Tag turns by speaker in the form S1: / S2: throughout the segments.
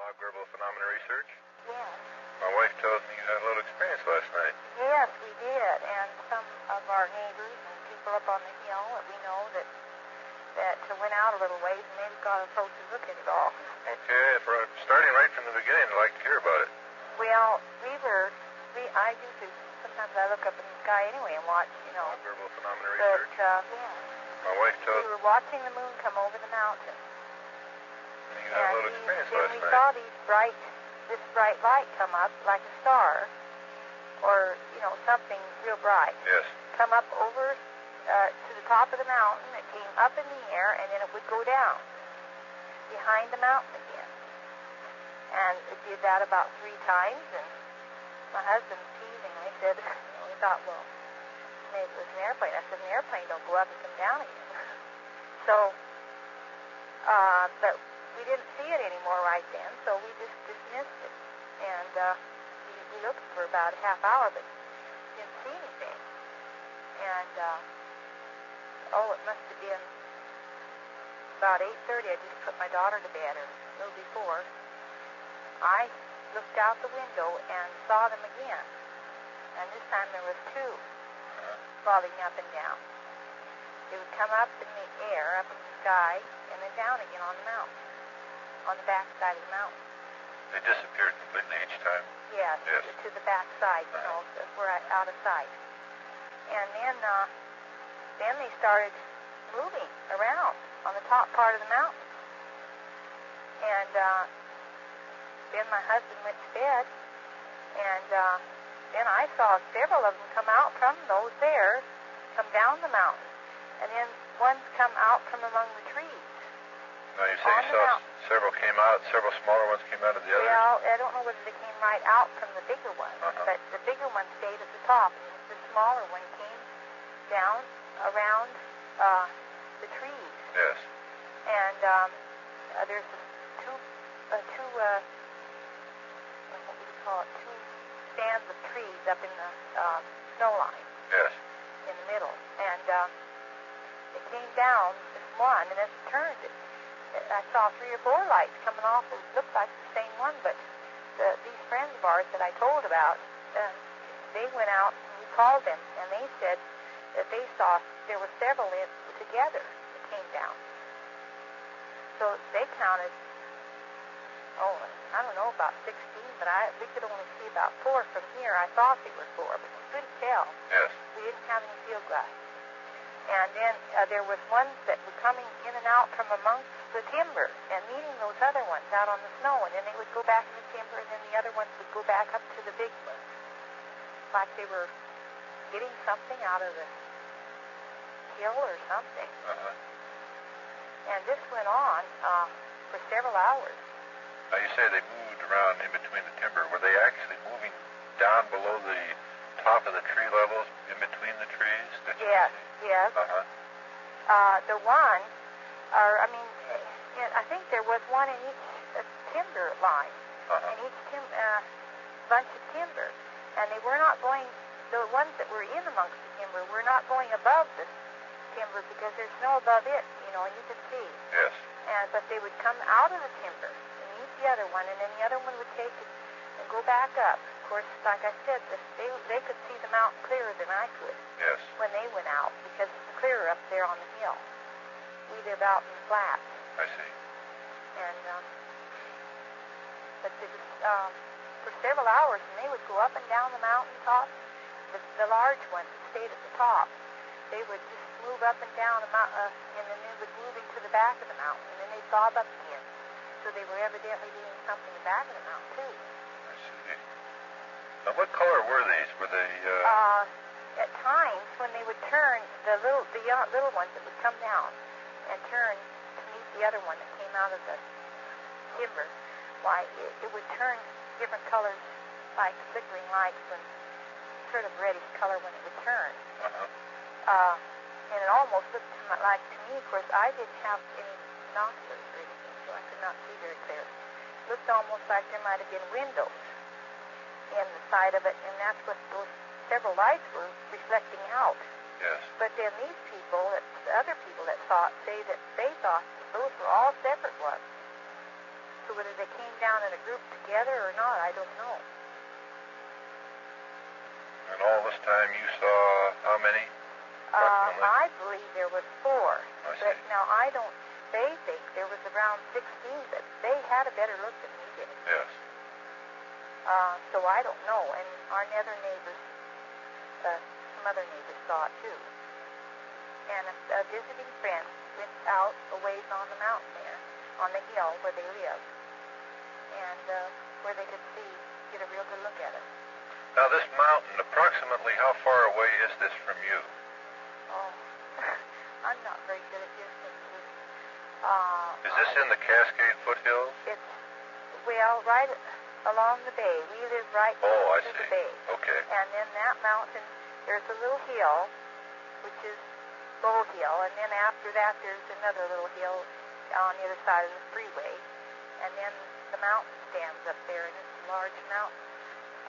S1: Phenomena research?
S2: Yes.
S1: My wife tells me you had a little experience last night.
S2: Yes, we did, and some of our neighbors and people up on the hill that we know that went out a little ways, and they've got a closer look at it all.
S1: Okay, starting right from the beginning, I'd like to hear about it.
S2: Well, I usually, sometimes I look up in the sky anyway and watch,
S1: Verbal phenomena
S2: but,
S1: research?
S2: yeah.
S1: My wife tells
S2: We were watching the moon come over the mountain.
S1: me you had a little experience last
S2: we
S1: night.
S2: saw this bright light come up like a star, or, something real bright.
S1: Yes.
S2: Come up over to the top of the mountain. It came up in the air, and then it would go down behind the mountain again. And it did that about 3 times, and my husband teasingly said, we thought, well, maybe it was an airplane. I said, an airplane don't go up and come down again. So, but we didn't see it anymore right then, so we just dismissed it. And we looked for about a half hour, but didn't see anything. And, it must have been about 8:30. I just put my daughter to bed, or a little before. I looked out the window and saw them again. And this time there was 2 falling up and down. They would come up in the air, up in the sky, and then down again on the mountain, on the back side of the mountain.
S1: They disappeared completely each time?
S2: Yes. To the back side, so we're out of sight. And then they started moving around on the top part of the mountain. And then my husband went to bed, and then I saw several of them come out from those there, come down the mountain, and then ones come out from among the trees.
S1: Now you say you saw several came out, several smaller ones came out of the others?
S2: Well, I don't know whether they came right out from the bigger ones, but the bigger one stayed at the top, and the smaller one came down around the trees.
S1: Yes.
S2: And there's two what would you call it, 2 stands of trees up in the snow line.
S1: Yes.
S2: In the middle. And it came down, this one, and it turned. I saw 3 or 4 lights coming off. It looked like the same one, but these friends of ours that I told about, they went out and we called them, and they said that they saw there were several together that came down. So they counted, I don't know, about 16, but we could only see about 4 from here. I thought they were 4, but we couldn't tell.
S1: Yes.
S2: We didn't have any field glass. And then there was ones that were coming in and out from amongst the timber and meeting those other ones out on the snow, and then they would go back in the timber, and then the other ones would go back up to the big ones, like they were getting something out of the hill or something. And this went on for several hours.
S1: Now you say they moved around in between the timber. Were they actually moving down below the top of the tree levels, in between the trees?
S2: Yes. The one, I think there was one in each timber line, in each bunch of timber, and they were not going. The ones that were in amongst the timber were not going above the timber because there's snow above it, and you could see.
S1: Yes.
S2: But they would come out of the timber and meet the other one, and then the other one would take it and go back up. Of course, like I said, they could see the mountain clearer than I could.
S1: Yes.
S2: When they went out, because it's clearer up there on the hill. We live out in the flats.
S1: I see.
S2: And but it was for several hours, and they would go up and down the mountaintop. The large ones stayed at the top. They would just move up and down and then they would move into the back of the mountain, and then they'd bob up again. So they were evidently doing something in the back of the mountain too.
S1: I see. Now, what color were these? Were they?
S2: At times, when they would turn, the little ones that would come down and turn to meet the other one that came out of the timber, why it would turn different colors, like flickering lights, when sort of reddish color when it would turn. And it almost looked like to me, of course, I didn't have any binoculars or anything, so I could not see very clear. It looked almost like there might have been windows in the side of it, and that's what those several lights were reflecting out.
S1: Yes.
S2: But then these people, the other people that saw it, say that they thought that those were all separate ones. So whether they came down in a group together or not, I don't know.
S1: And all this time you saw how many?
S2: I believe there was 4.
S1: I see.
S2: But now I don't, they think there was around 16, but they had a better look than we did.
S1: Yes.
S2: So I don't know. And our other neighbors, some other neighbors saw it too. And a visiting friend went out a ways on the mountain there, on the hill where they live, and where they could get a real good look at it.
S1: Now this mountain, approximately how far away is this from you?
S2: Oh, I'm not very good at distances.
S1: Is this in the Cascade foothills?
S2: It's, well, right along the bay. We live right
S1: Oh, I
S2: to
S1: see.
S2: the bay.
S1: Okay.
S2: And then that mountain, there's a little hill, which is Low Hill, and then after that there's another little hill on the other side of the freeway, and then the mountain stands up there, and it's a large mountain.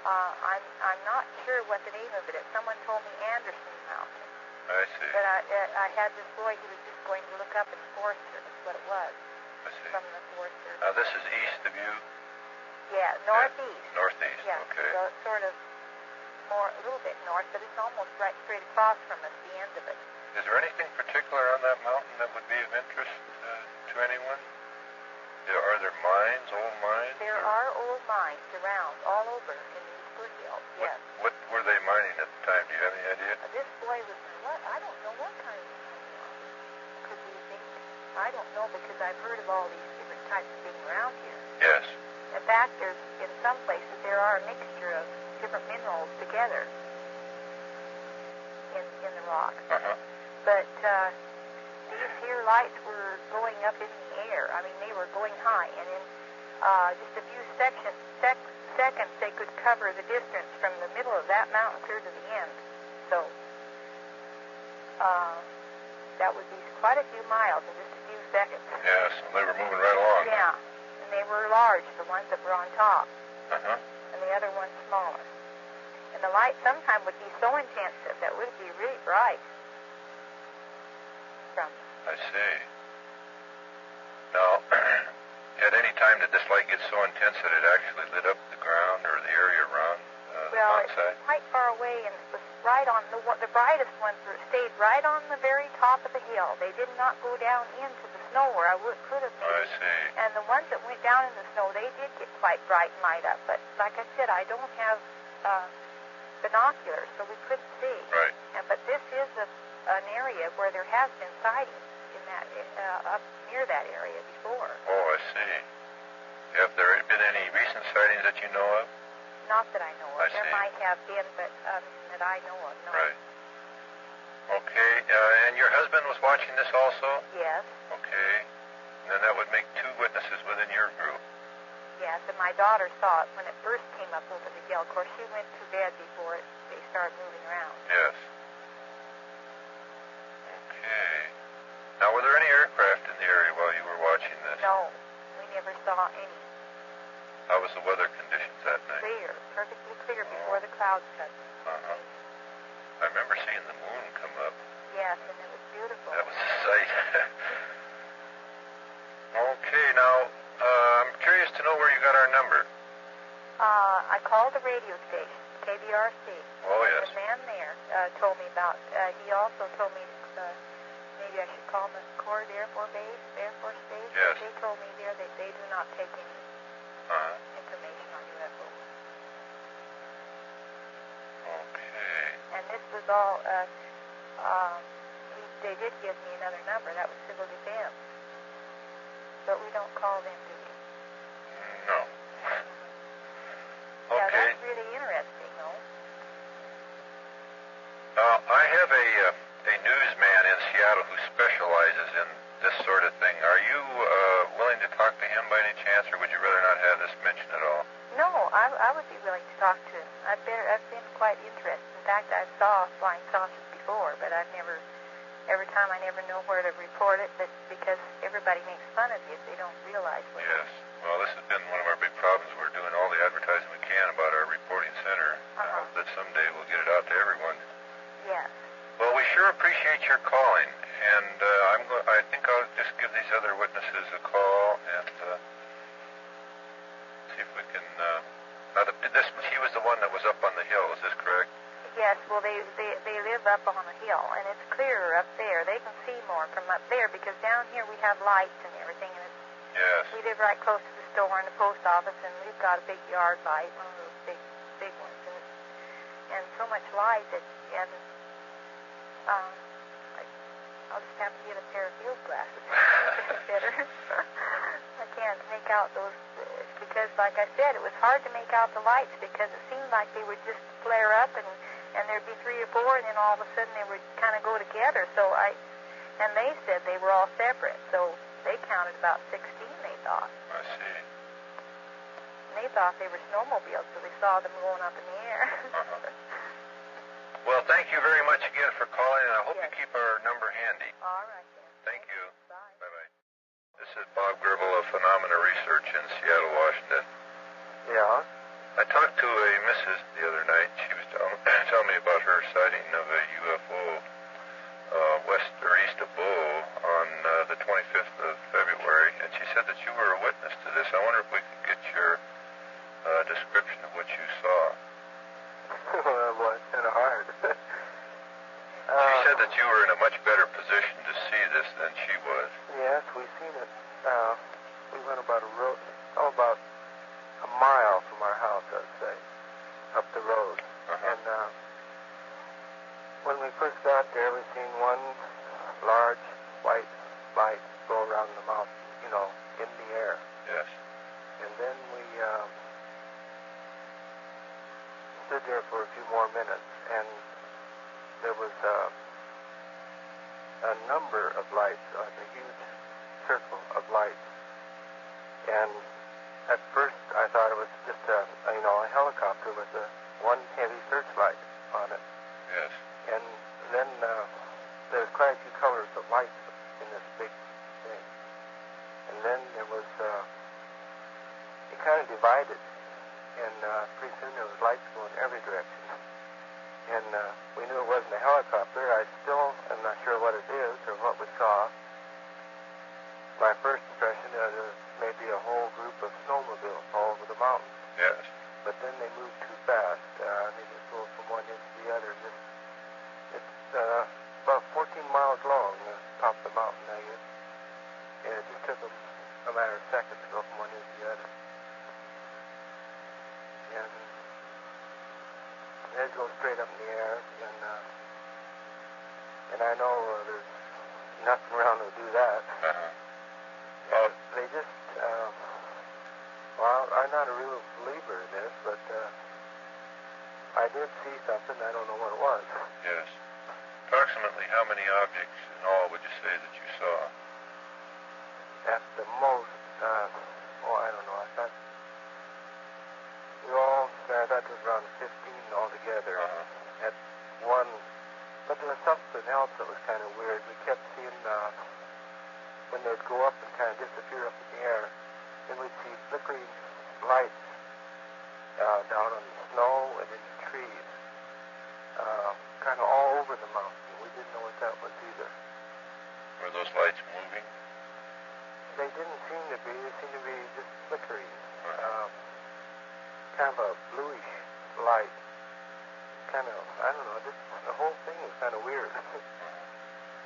S2: I'm not sure what the name of it is. Someone told me Anderson Mountain.
S1: I see.
S2: But I had this boy who was just going to look up in the Forest Service what it was.
S1: I see.
S2: From the Forest Service.
S1: Now this is east of you?
S2: Yeah, northeast.
S1: Yeah, northeast,
S2: yeah,
S1: okay.
S2: So it's sort of a little bit north, but it's almost right straight across from us, the end of it.
S1: Is there anything particular on that mountain that would be of interest to anyone? Are there mines, old mines?
S2: There are old mines around, all over in these foothills, yes.
S1: What were they mining at the time? Do you have any idea?
S2: This boy was, I don't know what kind of could we think. I don't know, because I've heard of all these different types of things around here.
S1: Yes.
S2: In fact, in some places there are a mixture of different minerals together in the rock.
S1: Uh-huh.
S2: But these here lights were going up in the air. I mean, they were going high, and in just a few seconds they could cover the distance from the middle of that mountain clear to the end. So that would be quite a few miles in just a few seconds.
S1: Yes, they were moving right along.
S2: Yeah, and they were large, the ones that were on top,
S1: Uh-huh.
S2: and the other ones smaller. And the light sometimes would be so intense that would be really bright.
S1: I see. Now, at any time did this light get so intense that it actually lit up the ground or the area around the mountainside?
S2: It's quite far away, and it was right on the brightest ones stayed right on the very top of the hill. They did not go down into the snow where I could have been.
S1: I see.
S2: And the ones that went down in the snow, they did get quite bright and light up. But like I said, I don't have binoculars, so we couldn't see.
S1: Right.
S2: But this is an area where there has been sightings in that up near that area before.
S1: Oh, I see. Have there been any recent sightings that you know of?
S2: Not that I know of.
S1: I
S2: There
S1: see.
S2: might have been, but that I know of, no.
S1: Right. Okay, and your husband was watching this also?
S2: Yes.
S1: Okay. And then that would make 2 witnesses within your group.
S2: Yes, and my daughter saw it when it first came up over the hill. Of course, she went to bed before they started moving around.
S1: Yes. Okay. Now, were there any aircraft in the area while you were watching this?
S2: No, we never saw any.
S1: How was the weather conditions that night?
S2: Clear, perfectly clear before the clouds cut.
S1: Uh-huh. I remember seeing the moon come up.
S2: Yes, and it was beautiful.
S1: That was a sight. Okay, now, I'm curious to know where you got our number.
S2: I called the radio station, KBRC.
S1: Oh, yes.
S2: The man there told me about, he also told me maybe I should call McCord Air Force Base.
S1: Yes.
S2: They told me there that they do not take any
S1: Uh-huh.
S2: information on UFOs.
S1: Okay.
S2: And this was all, they did give me another number. That was Civil Defense. But we don't call them, do we?
S1: No.
S2: Yeah,
S1: Okay.
S2: that's really interesting, though.
S1: I have a newsman in Seattle who specializes in this sort of thing. Are you willing to talk to him by any chance, or would you rather not have this mentioned at all?
S2: No, I would be willing to talk to him. I've been quite interested. In fact, I saw flying saucers before, but every time I never know where to report it, but because everybody makes fun of you if they don't realize what
S1: Yes. Well, this has been one of our big problems. We're doing all the advertising we can about our reporting center. I hope that someday we'll get it out to everyone.
S2: Yes.
S1: Well, we sure appreciate your calling, and I think I'll just give these other witnesses a call and see if we can... he was the one that was up on the hill, is this correct?
S2: Yes, well, they live up on a hill, and it's clearer up there. They can see more from up there because down here we have lights and everything. And
S1: Yes.
S2: we live right close to the store and the post office, and we've got a big yard light, one of those big ones, and so much light that I'll just have to get a pair of field glasses. It's better. I can't make out those because, like I said, it was hard to make out the lights because it seemed like they would just flare up and there'd be 3 or 4, and then all of a sudden they would kind of go together. And they said they were all separate, so they counted about 16. They thought.
S1: I see.
S2: And they thought they were snowmobiles, so they saw them going up in the air.
S1: Well, thank you very much again for calling, and I hope
S2: Yes.
S1: you keep our number handy.
S2: All right, then.
S1: Thank you.
S2: Bye.
S1: Bye-bye. This is Bob Gribble of Phenomena Research in Seattle, Washington.
S3: Yeah?
S1: I talked to a missus the other night. She was telling me about her sighting of a UFO west or east of Bow on the 25th of February, and she said that you were a witness to this. I wonder if we could get your description of what you saw.
S3: Well, it's kind of hard.
S1: She said that you were in a much better position to see this than she was.
S3: Yes, we've seen it. We went about about a mile from our house, I'd say, up the road. And when we first got there, we seen one large white light go around the mountain, in the air.
S1: Yes.
S3: And then we stood there for a few more minutes, and there was a number of lights, like a huge circle of lights. And at first I thought it was just a helicopter with one heavy searchlight on it.
S1: Yes.
S3: And then there was quite a few colors of lights in this big thing. And then there was, it kind of divided. And pretty soon there was lights going every direction. And we knew it wasn't a helicopter. I still am not sure what it is or what we saw. My first impression is maybe a whole group of snowmobiles all over the mountain.
S1: Yes.
S3: But then they moved too fast. They just go from one end to the other. It's about 14 miles long, the top of the mountain, I guess. And it just took them a matter of seconds to go from one end to the other. And they'd go straight up in the air, and I know there's nothing around to do that. They just, I'm not a real believer in this, but I did see something. I don't know what it was.
S1: Yes. Approximately how many objects in all would you say that you saw?
S3: At the most, I don't know. I thought there was around 15 altogether. At one, but there was something else that was kind of weird. We kept seeing when they'd go up and kind of disappear up in the air, then we'd see flickering lights down on the snow and in the trees, kind of all over the mountain. We didn't know what that was either.
S1: Were those lights moving?
S3: They didn't seem to be. They seemed to be just flickering. Kind of a bluish light. Kind of, I don't know, the whole thing was kind of weird.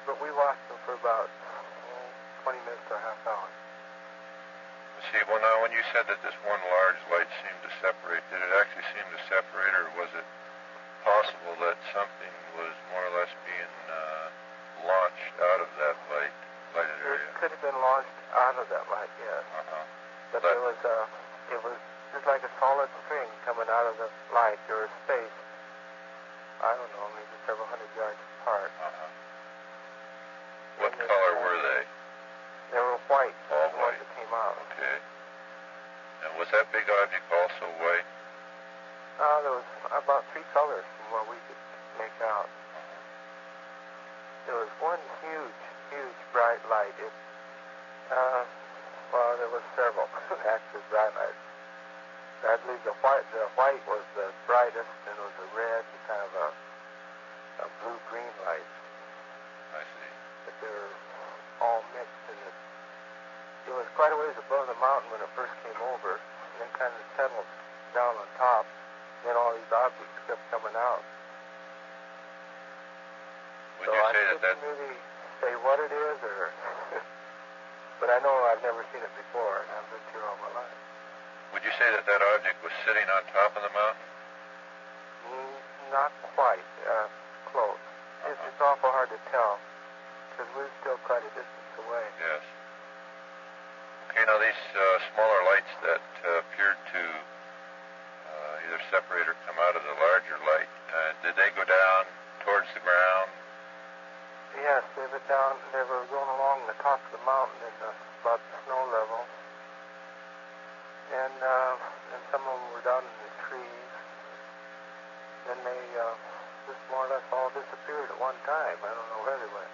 S3: But we watched them for about 20 minutes to a half hour.
S1: See, well, now, when you said that this one large light seemed to separate, did it actually seem to separate, or was it possible that something was more or less being launched out of that lighted area?
S3: It could have been launched out of that light, yes. But it was just like a solid string coming out of the light. There was space, I don't know, maybe several hundred yards apart.
S1: What color were they?
S3: They were white.
S1: All
S3: the
S1: white.
S3: ones that came out.
S1: Okay. And was that big object also white?
S3: There was about 3 colors from what we could make out. There was one huge, bright light. There was several actually bright lights. I believe the white was the brightest, and it was a red and kind of a blue-green light.
S1: I see.
S3: But they were all mixed, and it was quite a ways above the mountain when it first came over, and then kind of
S1: Would you say
S3: I couldn't really say what it is, or but I know I've never seen it before, and I've lived here all my life.
S1: Would you say that that object was sitting on top of the mountain?
S3: Not quite close. It's awful hard to tell because we're still quite a distance away.
S1: Yes. Okay, now these smaller lights that appeared to either separate or come out of the larger light, did they go down towards the ground?
S3: Yes, they were down. They were going along the top of the mountain in about the snow level, and some of them were down in the trees. Then they just more or less all disappeared at one time. I don't know where they went.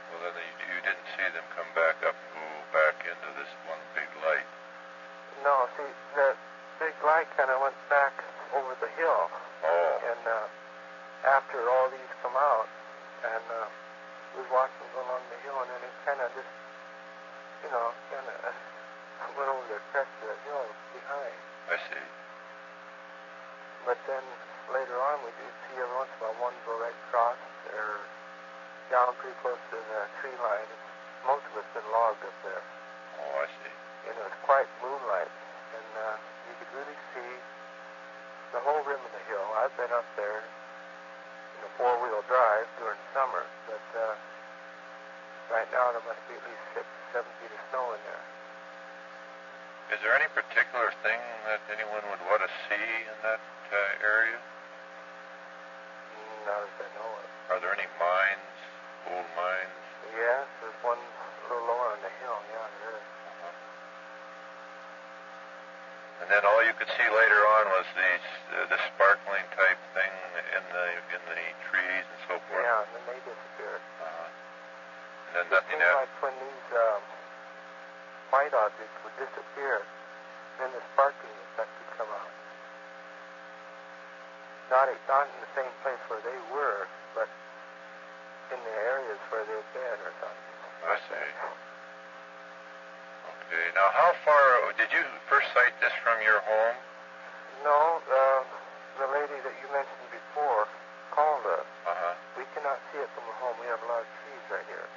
S1: Well, then you didn't see them come back up and go back into this one big light.
S3: No, see, the big light kind of went back over the hill.
S1: Oh.
S3: And after all these come out, and we watched them go along the hill, and then it kind of just, kind of went over the crest of the hill behind.
S1: I see.
S3: But then later on, we do see every once in a while one go right across or down pretty close to the tree line. Most of it's been logged up there.
S1: Oh, I see.
S3: And it was quite moonlight, and you could really see the whole rim of the hill. I've been up there in a four-wheel drive during summer, but right now there must be at least 6, 7 feet of snow in there.
S1: Is there any particular thing that anyone would want to see in that area?
S3: Not as I know of.
S1: Are there any mines, old mines?
S3: Yes, there's one a little lower on the hill. Yeah, there is.
S1: And then all you could see later on was the sparkling type thing in the trees and so forth.
S3: Yeah, and then they disappeared.
S1: And then nothing else.
S3: Like when these white objects would disappear, then the sparkling effect would come out. Not in the same place where they were, but in the areas where they've been or something.
S1: I see. Okay. Now, how far did you first sight this from your home?
S3: No, the lady that you mentioned before called us. We cannot see it from the home. We have a lot of trees right here.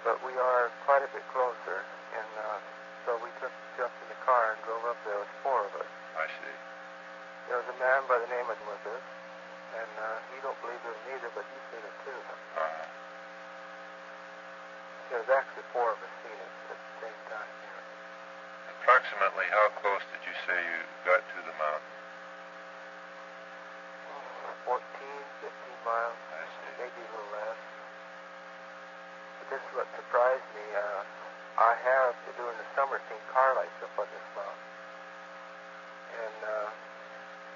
S3: But we are quite a bit closer, and so we jumped in the car and drove up there. There was 4 of us.
S1: I see.
S3: There was a man by the name of with us, and he don't believe it either, but he's seen it too. There's actually 4 of us seen it at the same time here.
S1: Approximately how close did you say you got to the mountain?
S3: 14, 15 miles, maybe a little less. But this is what surprised me. I have, during the summer, seen car lights up on this mountain. And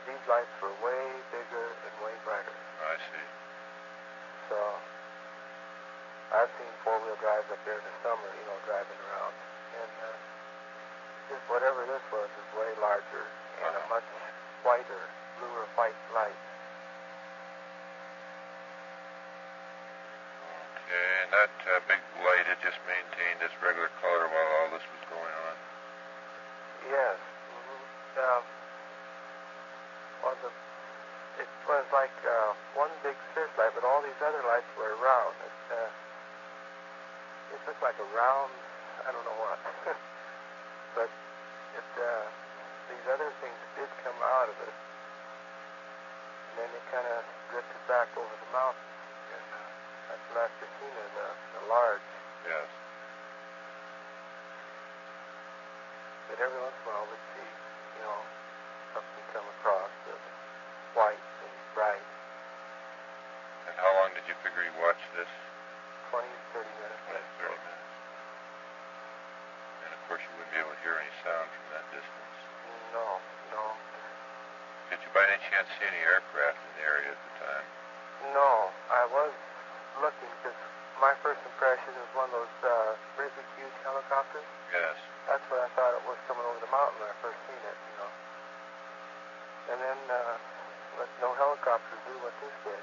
S3: these lights were way bigger and way brighter.
S1: I see.
S3: So I've seen 4-wheel drives up there in the summer, driving around. And just whatever this was way larger and a much whiter, bluer white light.
S1: Okay, and that big light had just maintained its regular color while all this was going on?
S3: Yes. It was like one big searchlight, but all these other lights were round. It looked like a round, I don't know what. But these other things did come out of it. And then it kind of drifted back over the mountain. And that's the last I've seen of the large.
S1: Yes.
S3: But every once in a while we'd see, something come across that's white and bright.
S1: And how long did you figure you watched this?
S3: 20, 30 minutes.
S1: 20, 30 minutes. And of course you wouldn't be able to hear any sound from that distance.
S3: No.
S1: Did you by any chance see any aircraft in the area at the time?
S3: No, I was looking because my first impression was one of those really huge helicopters.
S1: Yes.
S3: That's what I thought it was coming over the mountain when I first seen it, And then let no helicopter do what this did.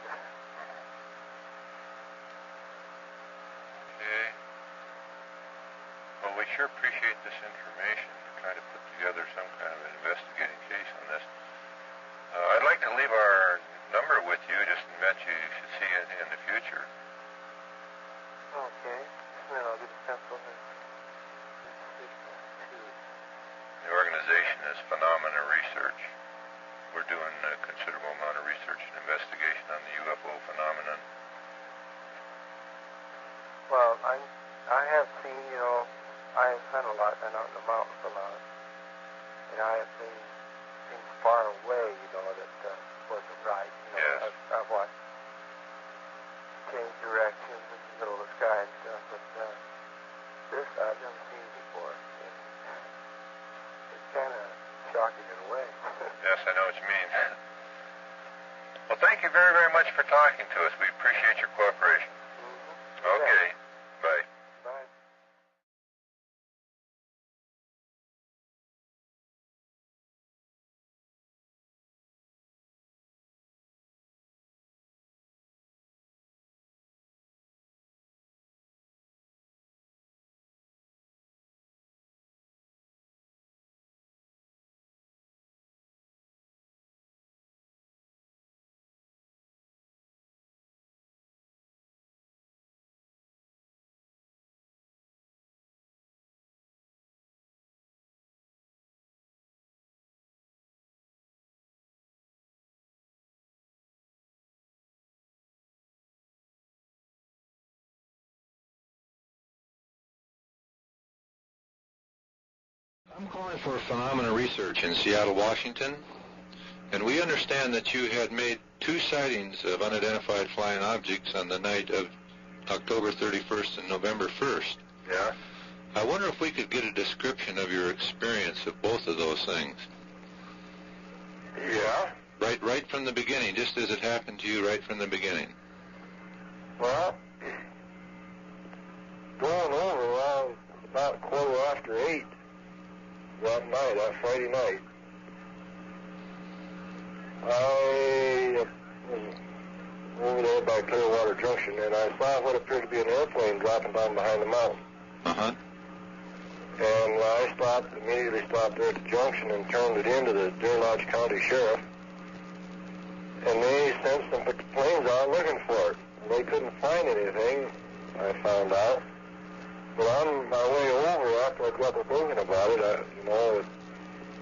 S1: Okay. Well, we sure appreciate this information. We're trying to put together some kind of an investigating case on this. I'd like to leave our number with you just in the event you should see it in the future. is phenomena research. We're doing a considerable amount of research and investigation on the UFO phenomenon.
S3: Well, I have seen, I have spent a lot, been out in the mountains a lot, and I have seen things far away, that wasn't right.
S1: Yes.
S3: I've watched change directions in the middle of the sky and stuff, but this I've never seen before. It's kind of shocking in a way.
S1: Yes, I know what you mean. Well, thank you very, very much for talking to us. We appreciate your cooperation.
S3: Mm-hmm.
S1: Okay. Bye.
S3: Bye.
S1: I'm calling for phenomena research in Seattle, Washington, and we understand that you had made 2 sightings of unidentified flying objects on the night of October 31st and November 1st.
S3: Yeah.
S1: I wonder if we could get a description of your experience of both of those things.
S3: Yeah.
S1: Right from the beginning, just as it happened to you right from the beginning.
S3: Well, going over around about 8:15 that night, that Friday night, I was over there by Clearwater Junction, and I saw what appeared to be an airplane dropping down behind the mountain.
S1: Uh-huh.
S3: And I immediately stopped there at the junction and turned it into the Deer Lodge County Sheriff. And they sent some planes out looking for it. And they couldn't find anything, I found out. But on my way over, after I got to thinking about it, it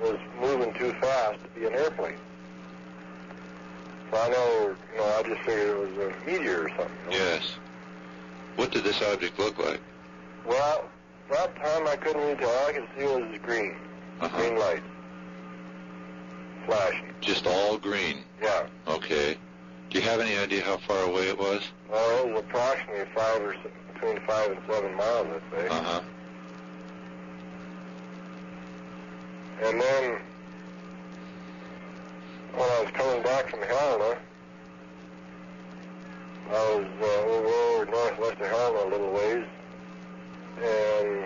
S3: was moving too fast to be an airplane. So I just figured it was a meteor or something.
S1: Yes. What did this object look like?
S3: Well, that time I couldn't really tell. All I could see was green.
S1: Uh-huh.
S3: Green light. Flashing.
S1: Just all green?
S3: Yeah.
S1: Okay. Do you have any idea how far away it was?
S3: Well, it was approximately between 5 and 7 miles, I'd say.
S1: Uh-huh.
S3: And then, when I was coming back from Helena, I was over northwest of Helena a little ways, and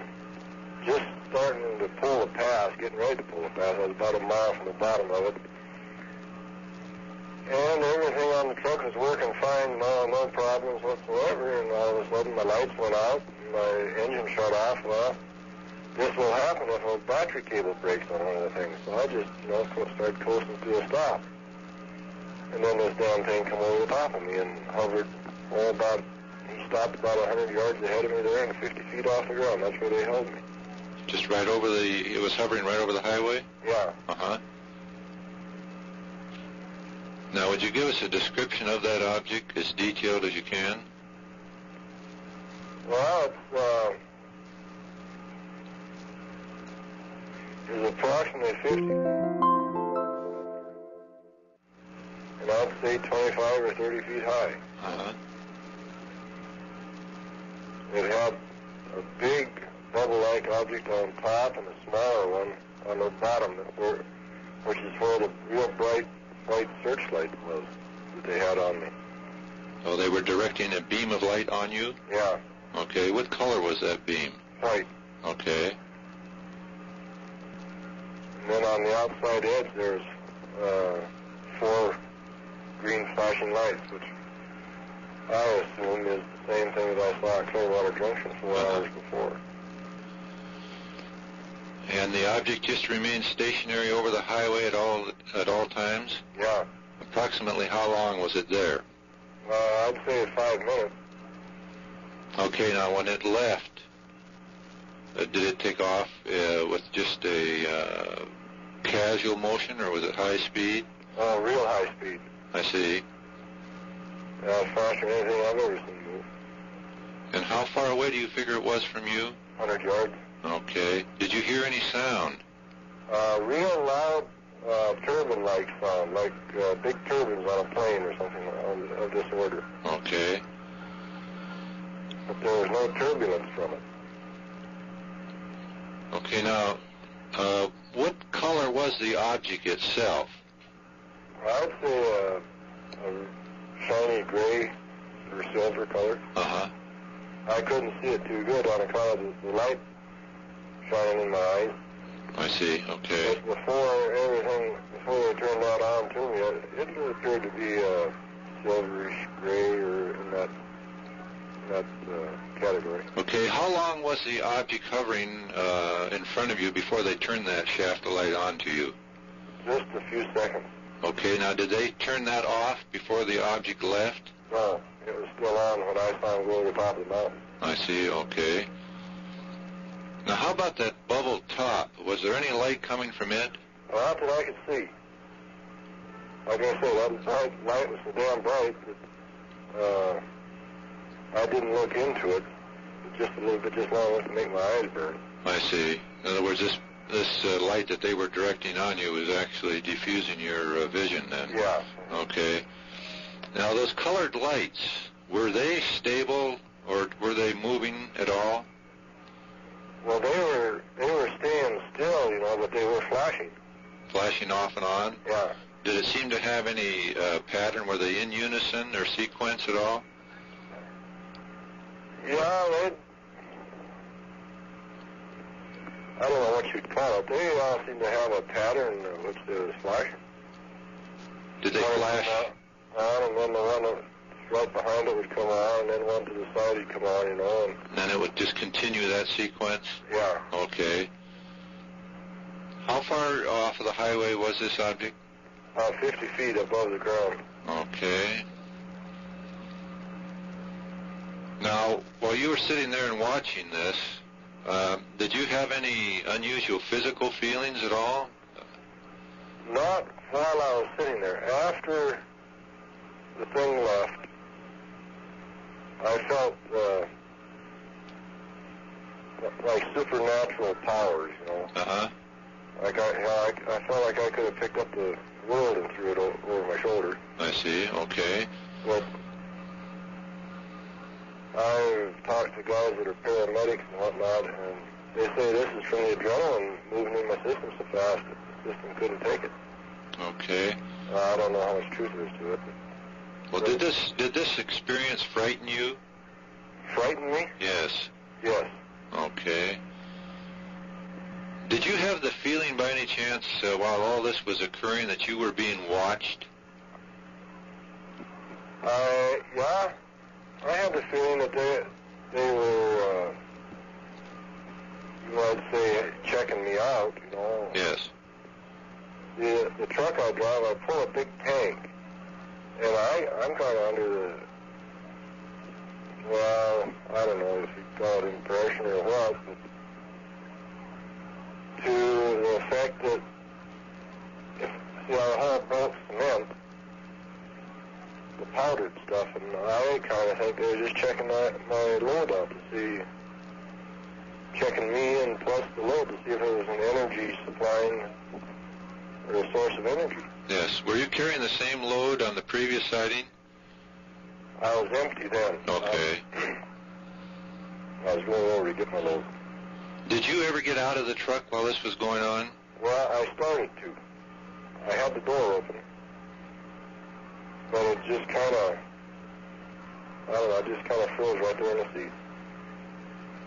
S3: just starting to pull the pass, getting ready to pull the pass. I was about a mile from the bottom of it. And everything on the truck was working fine, no problems whatsoever, and all of a sudden my lights went out, and my engine shut off. Well, this will happen if a battery cable breaks on one of the things. So I just, started coasting to a stop. And then this damn thing come over the top of me and hovered, he stopped about 100 yards ahead of me there and 50 feet off the ground. That's where they held me.
S1: Just it was hovering right over the highway?
S3: Yeah.
S1: Uh-huh. Now, would you give us a description of that object as detailed as you can?
S3: Well, it's approximately 50. And I'd say 25 or 30 feet high.
S1: Uh-huh.
S3: It had a big bubble-like object on top and a smaller one on the bottom, which is where the real bright white searchlight was that they had on me.
S1: Oh, they were directing a beam of light on you?
S3: Yeah.
S1: Okay. What color was that beam?
S3: White.
S1: Okay.
S3: And then on the outside edge, there's 4 green flashing lights, which I assume is the same thing that I saw at Clearwater Junction 4 hours before.
S1: And the object just remained stationary over the highway at all times?
S3: Yeah.
S1: Approximately how long was it there?
S3: I'd say 5 minutes.
S1: Okay, now when it left, did it take off with just a casual motion, or was it high speed?
S3: Oh, real high speed.
S1: I see.
S3: Faster than anything I've ever seen move.
S1: And how far away do you figure it was from you?
S3: 100 yards.
S1: Okay. Did you hear any sound?
S3: Real loud turbine-like sound, like big turbines on a plane or something of this order.
S1: Okay.
S3: But there was no turbulence from it.
S1: Okay, now, what color was the object itself?
S3: I'd say a shiny gray or silver color.
S1: Uh-huh.
S3: I couldn't see it too good on account of the light shining in my eyes.
S1: I see, okay.
S3: But before they turned that on to me, it appeared to be silverish gray or in that category.
S1: Okay, how long was the object hovering in front of you before they turned that shaft of light on to you?
S3: Just a few seconds.
S1: Okay, now did they turn that off before the object left?
S3: No, it was still on when I saw him go over the top of the mountain.
S1: I see, okay. Now how about that bubble top? Was there any light coming from it?
S3: Well, not that I could see. Like I said, that light was so damn bright that I didn't look into it just a little bit, just long enough to make my eyes burn.
S1: I see. In other words, this light that they were directing on you was actually diffusing your vision then?
S3: Yeah.
S1: Okay. Now those colored lights, were they stable or were they moving at all?
S3: Well, they were staying still, but they were flashing.
S1: Flashing off and on?
S3: Yeah.
S1: Did it seem to have any pattern? Were they in unison or sequence at all?
S3: Yeah, I don't know what you'd call it. They all seem to have a pattern which they was flashing.
S1: Did they flash?
S3: On, and then the one right behind it would come on, and then one to the side would come on, and
S1: then it would just continue that sequence?
S3: Yeah.
S1: Okay. How far off of the highway was this object?
S3: 50 feet above the ground.
S1: Okay. Now, while you were sitting there and watching this, did you have any unusual physical feelings at all?
S3: Not while I was sitting there. After the thing left, I felt like supernatural powers,
S1: Uh-huh.
S3: Like I felt like I could have picked up the world and threw it over my shoulder.
S1: I see, okay.
S3: But I've talked to guys that are paramedics and whatnot, and they say this is from the adrenaline moving in my system so fast that the system couldn't take it.
S1: Okay.
S3: I don't know how much truth there is to it.
S1: Well, did this experience frighten you?
S3: Frighten me?
S1: Yes.
S3: Yes.
S1: Okay. Did you have the feeling by any chance while all this was occurring that you were being watched?
S3: Yeah. I had the feeling that they were, you might say, checking me out,
S1: Yes.
S3: The truck I drive, I pull a big tank, and I'm kind of under the, well, I don't know if you call it impression or what, but to the effect that, I haul bulk cement, the powdered stuff, and I kind of think they were just checking my load out to see, checking me and plus the load to see if there was an energy supplying or a source of energy.
S1: Yes. Were you carrying the same load on the previous sighting?
S3: I was empty then.
S1: Okay.
S3: I was going over to get my load.
S1: Did you ever get out of the truck while this was going on?
S3: Well, I started to. I had the door open. But it just kind of, I don't know, I just kind of froze right there in the seat.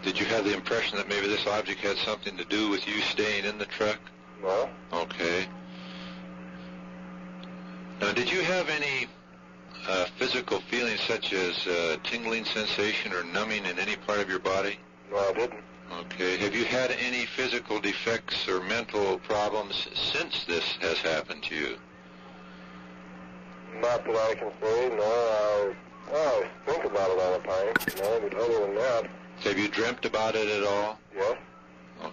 S1: Did you have the impression that maybe this object had something to do with you staying in the truck?
S3: No.
S1: Okay. Now, did you have any physical feelings such as tingling sensation or numbing in any part of your body?
S3: No, I didn't.
S1: Okay. Have you had any physical defects or mental problems since this has happened to you?
S3: Not that I can say, no. I think about it all the time, but other than that.
S1: Have you dreamt about it at all?
S3: Yes.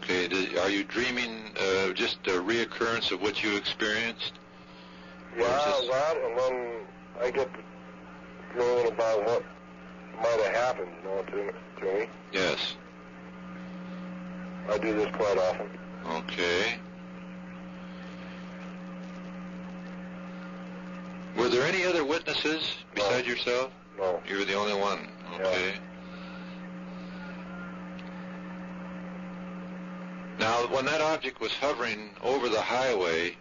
S1: Okay. Are you dreaming just a reoccurrence of what you experienced?
S3: Yeah, that, and then I get to dreaming about what might have happened, you know, to me.
S1: Yes.
S3: I do this quite often.
S1: Okay. Were there any other witnesses besides yourself?
S3: No.
S1: You were the only one. Okay.
S3: Yeah.
S1: Now, when that object was hovering over the highway,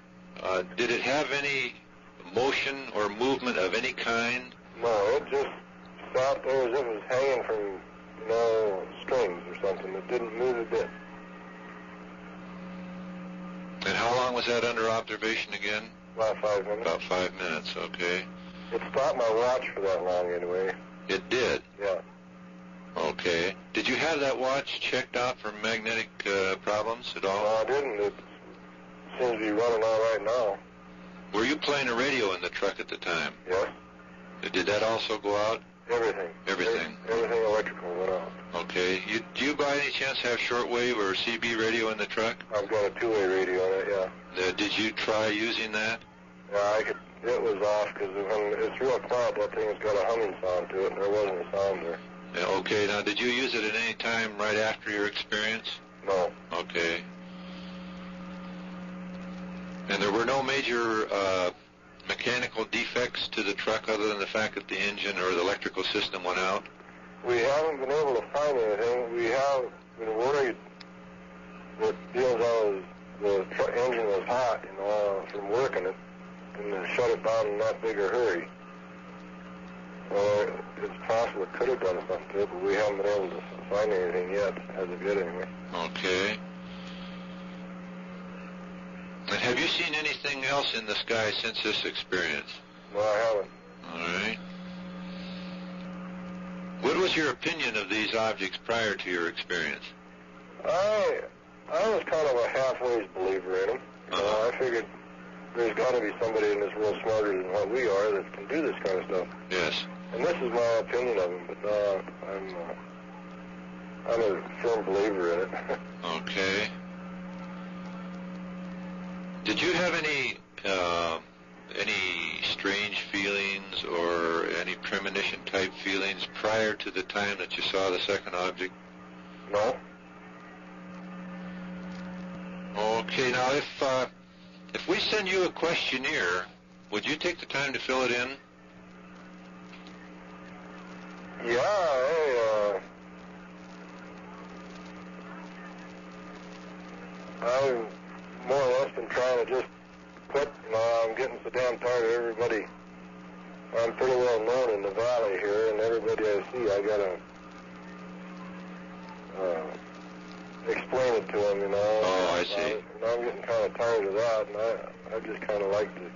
S1: did it have any motion or movement of any kind?
S3: No, it just sat there as if it was hanging from, you know, strings or something. It didn't move a bit.
S1: And how long was that under observation again?
S3: About 5 minutes.
S1: About 5 minutes, okay.
S3: It stopped my watch for that long anyway.
S1: It did?
S3: Yeah.
S1: Okay. Did you have that watch checked out for magnetic problems at all?
S3: No, I didn't. It seems to be running all right now.
S1: Were you playing a radio in the truck at the time?
S3: Yes.
S1: Did that also go out?
S3: Everything.
S1: Everything?
S3: Everything electrical went out.
S1: Okay. Do you by any chance have shortwave or CB radio in the truck?
S3: I've got a two-way radio on it, yeah.
S1: Did you try using that?
S3: Yeah, I could. It was off because when it's real quiet, that thing's got a humming sound to it, and there wasn't a sound there.
S1: Yeah, okay. Now, did you use it at any time right after your experience?
S3: No.
S1: Okay. And there were no major mechanical defects to the truck other than the fact that the engine or the electrical system went out?
S3: We haven't been able to find anything. We have been worried that deals on the engine was hot, you know, from working it, and then shut it down in that big a hurry. So it's possible it could have done something to it, but we haven't been able to find anything yet, as of yet anyway.
S1: Okay. And have you seen anything else in the sky since this experience?
S3: No, I haven't.
S1: All right. What was your opinion of these objects prior to your experience?
S3: I was kind of a halfway believer in them. I figured there's got to be somebody in this world smarter than what we are that can do this kind of stuff.
S1: Yes.
S3: And this is my opinion of them, but I'm a firm believer in it.
S1: Okay. Did you have any strange feelings or any premonition type feelings prior to the time that you saw the second object?
S3: No.
S1: Okay. Now, if we send you a questionnaire, would you take the time to fill it in?
S3: Yeah, I've more or less been trying to just quit. You know, I'm getting so damn tired of everybody. I'm pretty well known in the valley here, and everybody I see, I gotta explain it to them, you know.
S1: Oh, I see.
S3: And I'm getting kind of tired of that, and I just kind of like to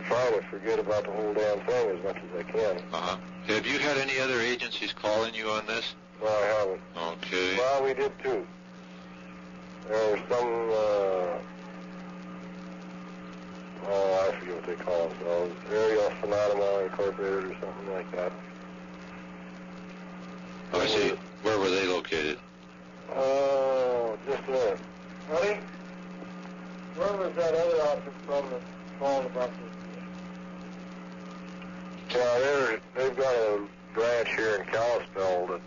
S3: try to forget about the whole damn thing as much as I can.
S1: Uh-huh. Have you had any other agencies calling you on this?
S3: No, I haven't.
S1: Okay.
S3: Well, we did too. There were some, I forget what they call themselves, Aerial Phenomena Incorporated or something like that.
S1: Oh, I see. Where were they located?
S3: Oh, just a minute. Honey, where was that other object from that's calling about this? Yeah, they've got a branch here in Kalispell that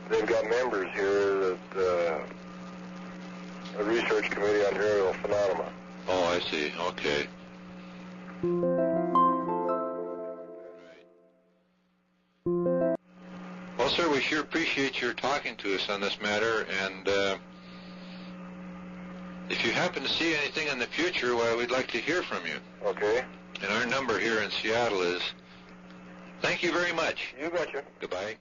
S3: they've got members here that a research committee on aerial phenomena.
S1: Oh, I see. Okay. Well, sir, we sure appreciate your talking to us on this matter, and if you happen to see anything in the future, well, we'd like to hear from you.
S3: Okay.
S1: And our number here in Seattle is... Thank you very much.
S3: You betcha.
S1: Goodbye.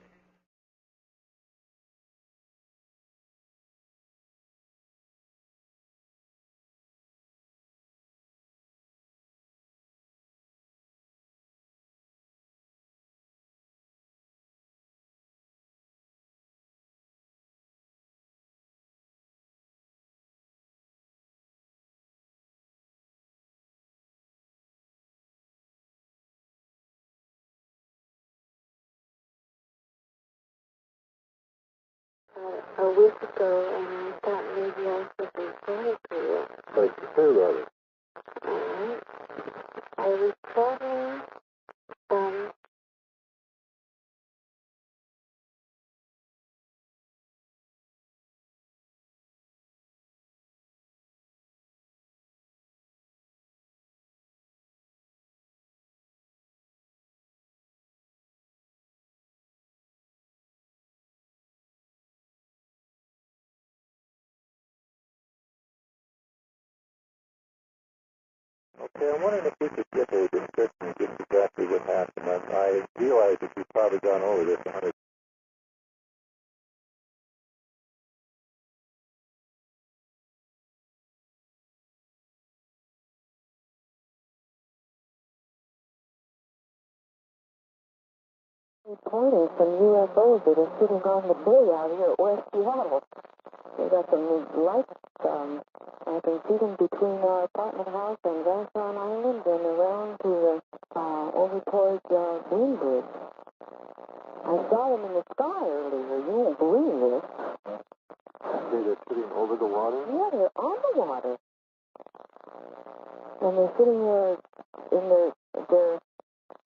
S2: a week ago, and I thought maybe I should report it to you.
S4: Like who wrote it?
S2: All right. I was traveling from
S4: Okay, I'm wondering if we could get a description of just exactly what happened. I realize that you've probably gone over this 100.
S2: reporting some UFOs that are sitting on the bay out here at West Seattle. They got some lights, I can see them between our apartment house and Brownstown Island and around to over towards Greenbridge. I saw them in the sky earlier. You won't believe this.
S4: Okay, they're sitting over the water?
S2: Yeah, they're on the water. And they're sitting there in they're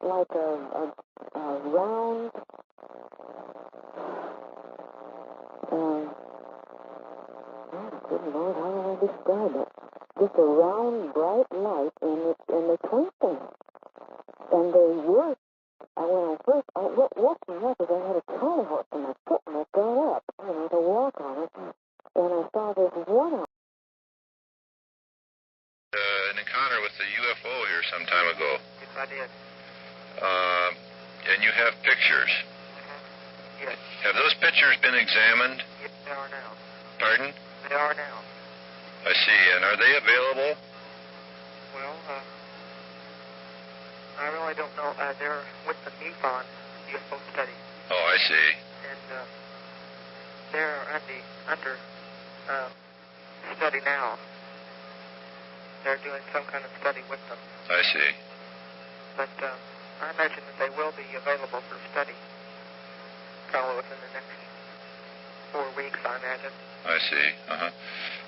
S2: like a round, good Lord, how do I describe it? Just a round, bright light, and they twinkling. And they were, when I first, what woke me up is I had a tiny horse in my foot, and I got up, to walk on it, and I saw this one out.
S1: An encounter with the UFO here some time ago.
S3: Yes, I did.
S1: And you have pictures.
S3: Yes.
S1: Have those pictures been examined?
S3: Yes, they are now.
S1: Pardon?
S3: They are now.
S1: I see. And are they available?
S3: Well, I really don't know. They're with the MUFON UFO study.
S1: Oh, I see.
S3: And they're under study now. They're doing some kind of study with them.
S1: I see.
S3: But I imagine that they will be available for study probably within the next 4 weeks, I imagine.
S1: I see.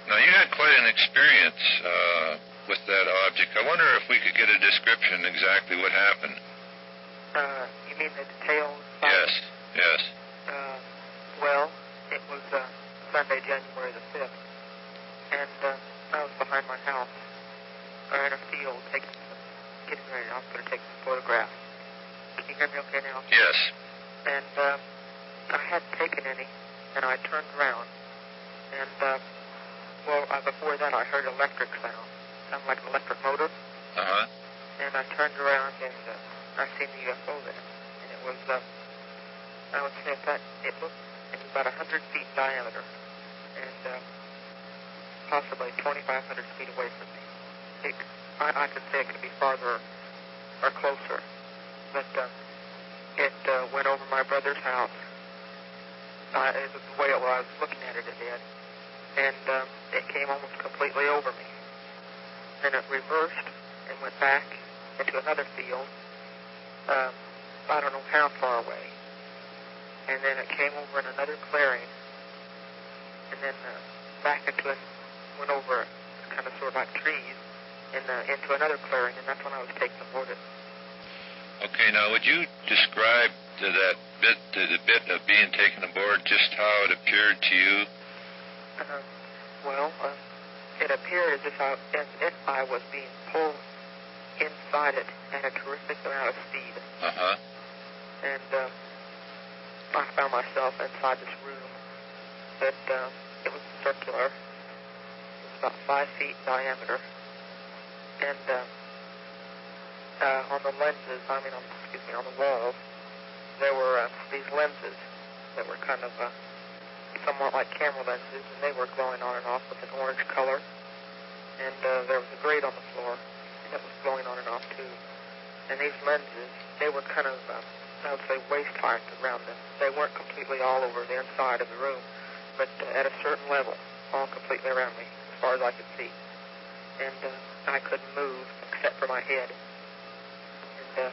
S1: Now, you had quite an experience with that object. I wonder if we could get a description exactly what happened.
S3: You mean the details?
S1: Yes, yes.
S3: Well, it was Sunday, January the 5th, and I was behind my house, or in a field, getting ready. I was going to take some photographs. Can you hear me okay now?
S1: Yes.
S3: And I hadn't taken any, and I turned around, and before that I heard electric sound, sounded like an electric motor. And I turned around, and I seen the UFO there, and it was, I would say that it looked about 100 feet in diameter, and possibly 2,500 feet away from me. I could say it could be farther or closer, but it went over my brother's house. It was the way I was looking at it, it did. And it came almost completely over me. Then it reversed and went back into another field, I don't know how far away. And then it came over in another clearing, and then back went over kind of sort of like trees, into another clearing, and that's when I was taken aboard it.
S1: Okay, now would you describe the bit of being taken aboard, just how it appeared to you?
S3: It appeared as if I was being pulled inside it at a terrific amount of speed. And I found myself inside this room that it was circular. It was about 5 feet in diameter. And on the lenses, on the walls, there were these lenses that were kind of somewhat like camera lenses, and they were glowing on and off with an orange color. And there was a grate on the floor, and it was glowing on and off too. And these lenses, they were kind of, I would say, waist-height around them. They weren't completely all over the inside of the room, but at a certain level, all completely around me, as far as I could see. And I couldn't move except for my head. And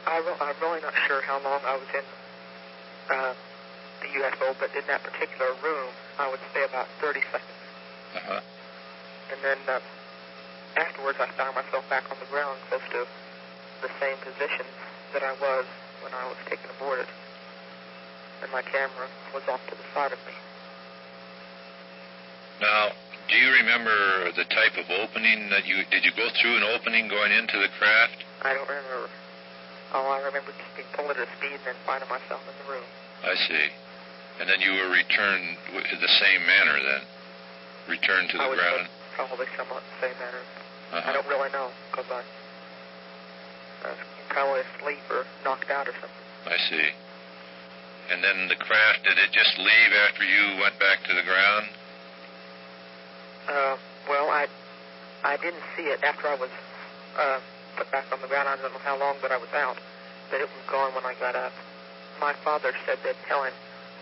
S3: I'm really not sure how long I was in a UFO, but in that particular room, I would stay about 30 seconds.
S1: Uh-huh.
S3: And then afterwards, I found myself back on the ground close to the same position that I was when I was taken aboard it. And my camera was off to the side of me.
S1: Now, do you remember the type of opening that did you go through an opening going into the craft?
S3: I don't remember. All I remember just being pulled at a speed and then finding myself in the room.
S1: I see. And then you were returned in the same manner then? Returned to the ground?
S3: Probably somewhat the same manner.
S1: Uh-huh.
S3: I don't really know, because I was probably asleep or knocked out or something.
S1: I see. And then the craft, did it just leave after you went back to the ground?
S3: Well, I didn't see it after I was put back on the ground. I don't know how long that I was out, but it was gone when I got up. My father said that Helen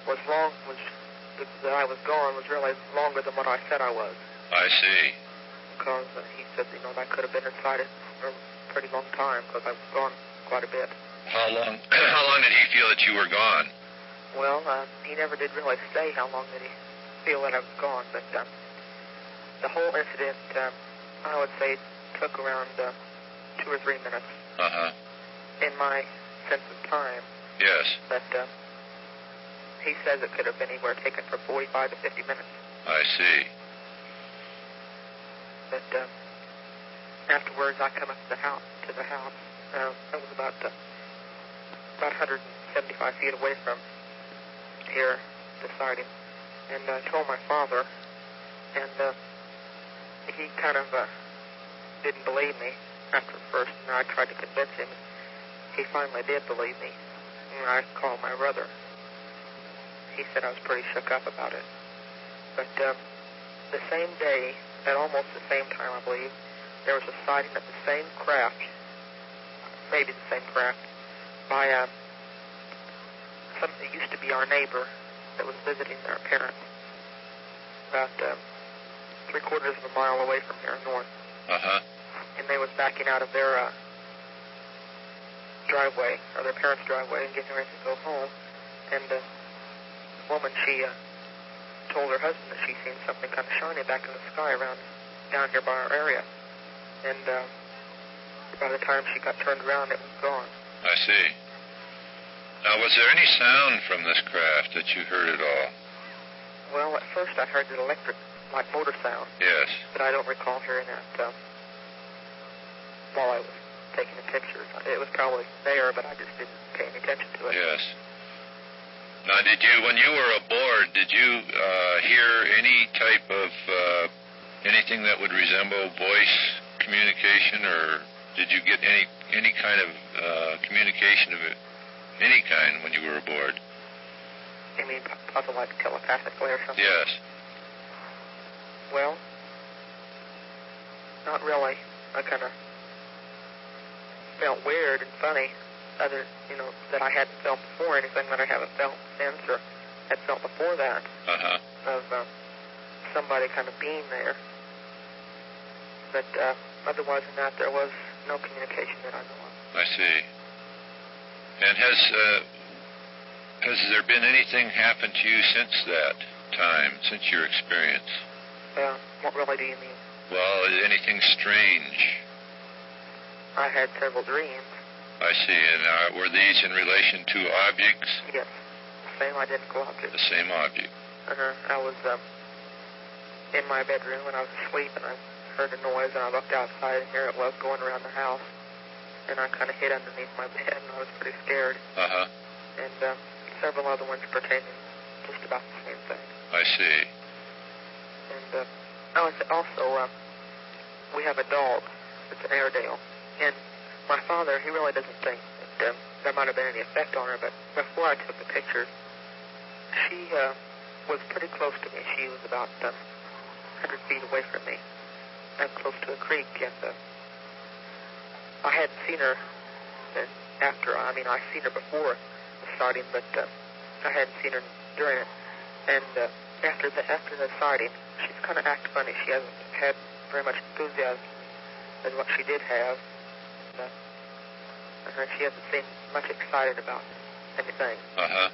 S3: that I was gone was really longer than what I said I was.
S1: I see.
S3: Because he said, that could have been inside it for a pretty long time, because I was gone quite a bit.
S1: How long did he feel that you were gone?
S3: Well, he never did really say how long did he feel that I was gone, but the whole incident, I would say, took around 2 or 3 minutes.
S1: Uh-huh.
S3: In my sense of time.
S1: Yes.
S3: But he says it could have been anywhere taken for 45 to 50 minutes.
S1: I see.
S3: But afterwards, I come up to the house. I was about 175 feet away from here, the sighting, and I told my father, and he kind of didn't believe me after first, and I tried to convince him. He finally did believe me, and I called my brother. He said I was pretty shook up about it. But the same day, at almost the same time, I believe, there was a sighting of the same craft, maybe the same craft, by something that used to be our neighbor that was visiting their parents, about 3/4 of a mile away from here north.
S1: Uh-huh.
S3: And they was backing out of their driveway, or their parents' driveway, and getting ready to go home. And the woman, she told her husband that she seen something kind of shiny back in the sky around down here by our area. And by the time she got turned around, it was gone.
S1: I see. Now, was there any sound from this craft that you heard at all?
S3: Well, at first I heard the electric, like motor sound.
S1: Yes.
S3: But I don't recall hearing that while I was taking the pictures. It was probably there, but I just didn't pay any attention to it.
S1: Yes. Now, when you were aboard, did you hear any type of anything that would resemble voice communication, or did you get any kind of communication of it, any kind, when you were aboard?
S3: You mean possibly like telepathically or something?
S1: Yes.
S3: Well, not really. I kind of felt weird and funny, that I hadn't felt before, anything that I haven't felt since or had felt before that,
S1: Uh-huh.
S3: of somebody kind of being there. But otherwise than that, there was no communication that I know of.
S1: I see. And has there been anything happen to you since that time, since your experience?
S3: What really do you mean?
S1: Well, anything strange?
S3: I had several dreams.
S1: I see. And were these in relation to objects?
S3: Yes. The same identical object.
S1: The same object.
S3: I was in my bedroom and I was asleep, and I heard a noise, and I looked outside, and here it was going around the house. And I kind of hid underneath my bed, and I was pretty scared.
S1: Uh-huh.
S3: And several other ones pertaining just about the same thing.
S1: I see.
S3: And also, we have a dog. It's an Airedale. And my father, he really doesn't think that there might have been any effect on her, but before I took the pictures, she was pretty close to me. She was about 100 feet away from me, and close to a creek, and I hadn't seen her after. I seen her before the sighting, but I hadn't seen her during it. And after the sighting, she's kind of acted funny. She hasn't had very much enthusiasm as what she did have. She hasn't seemed much excited about anything.
S1: Uh-huh.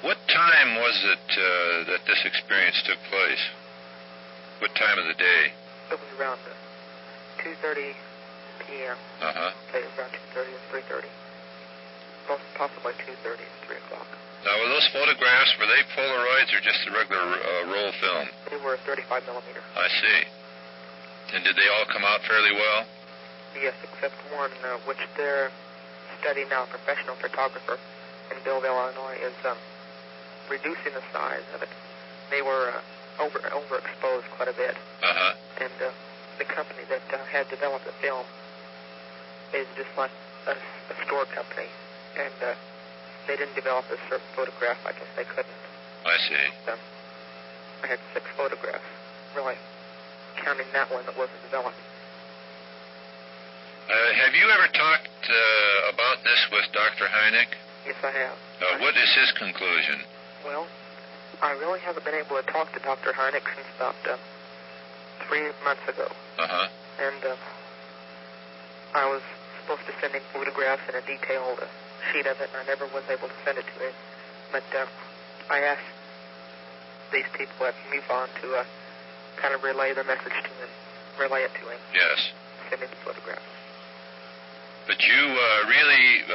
S1: What time was it that this experience took place? What time of the day?
S3: It was around 2:30 p.m.
S1: Uh-huh.
S3: It was around 2:30 and 3:30. Possibly 2:30 and 3 o'clock.
S1: Now, were those photographs, were they Polaroids or just a regular roll film?
S3: They were 35 millimeter.
S1: I see. And did they all come out fairly well?
S3: Yes, except one, which they're studying now, a professional photographer in Billville, Illinois, is reducing the size of it. They were overexposed quite a bit.
S1: Uh-huh.
S3: And the company that had developed the film is just like a store company. And they didn't develop a certain photograph. I guess they couldn't.
S1: I see.
S3: I had 6 photographs, really, counting that one that wasn't developed.
S1: Have you ever talked about this with Dr. Hynek?
S3: Yes, I have.
S1: What is his conclusion?
S3: Well, I really haven't been able to talk to Dr. Hynek since about 3 months ago.
S1: Uh-huh.
S3: And I was supposed to send him photographs and a detailed sheet of it, and I never was able to send it to him. But I asked these people at MUFON to kind of relay the message to him, relay it to him.
S1: Yes.
S3: Send him the photographs.
S1: But you really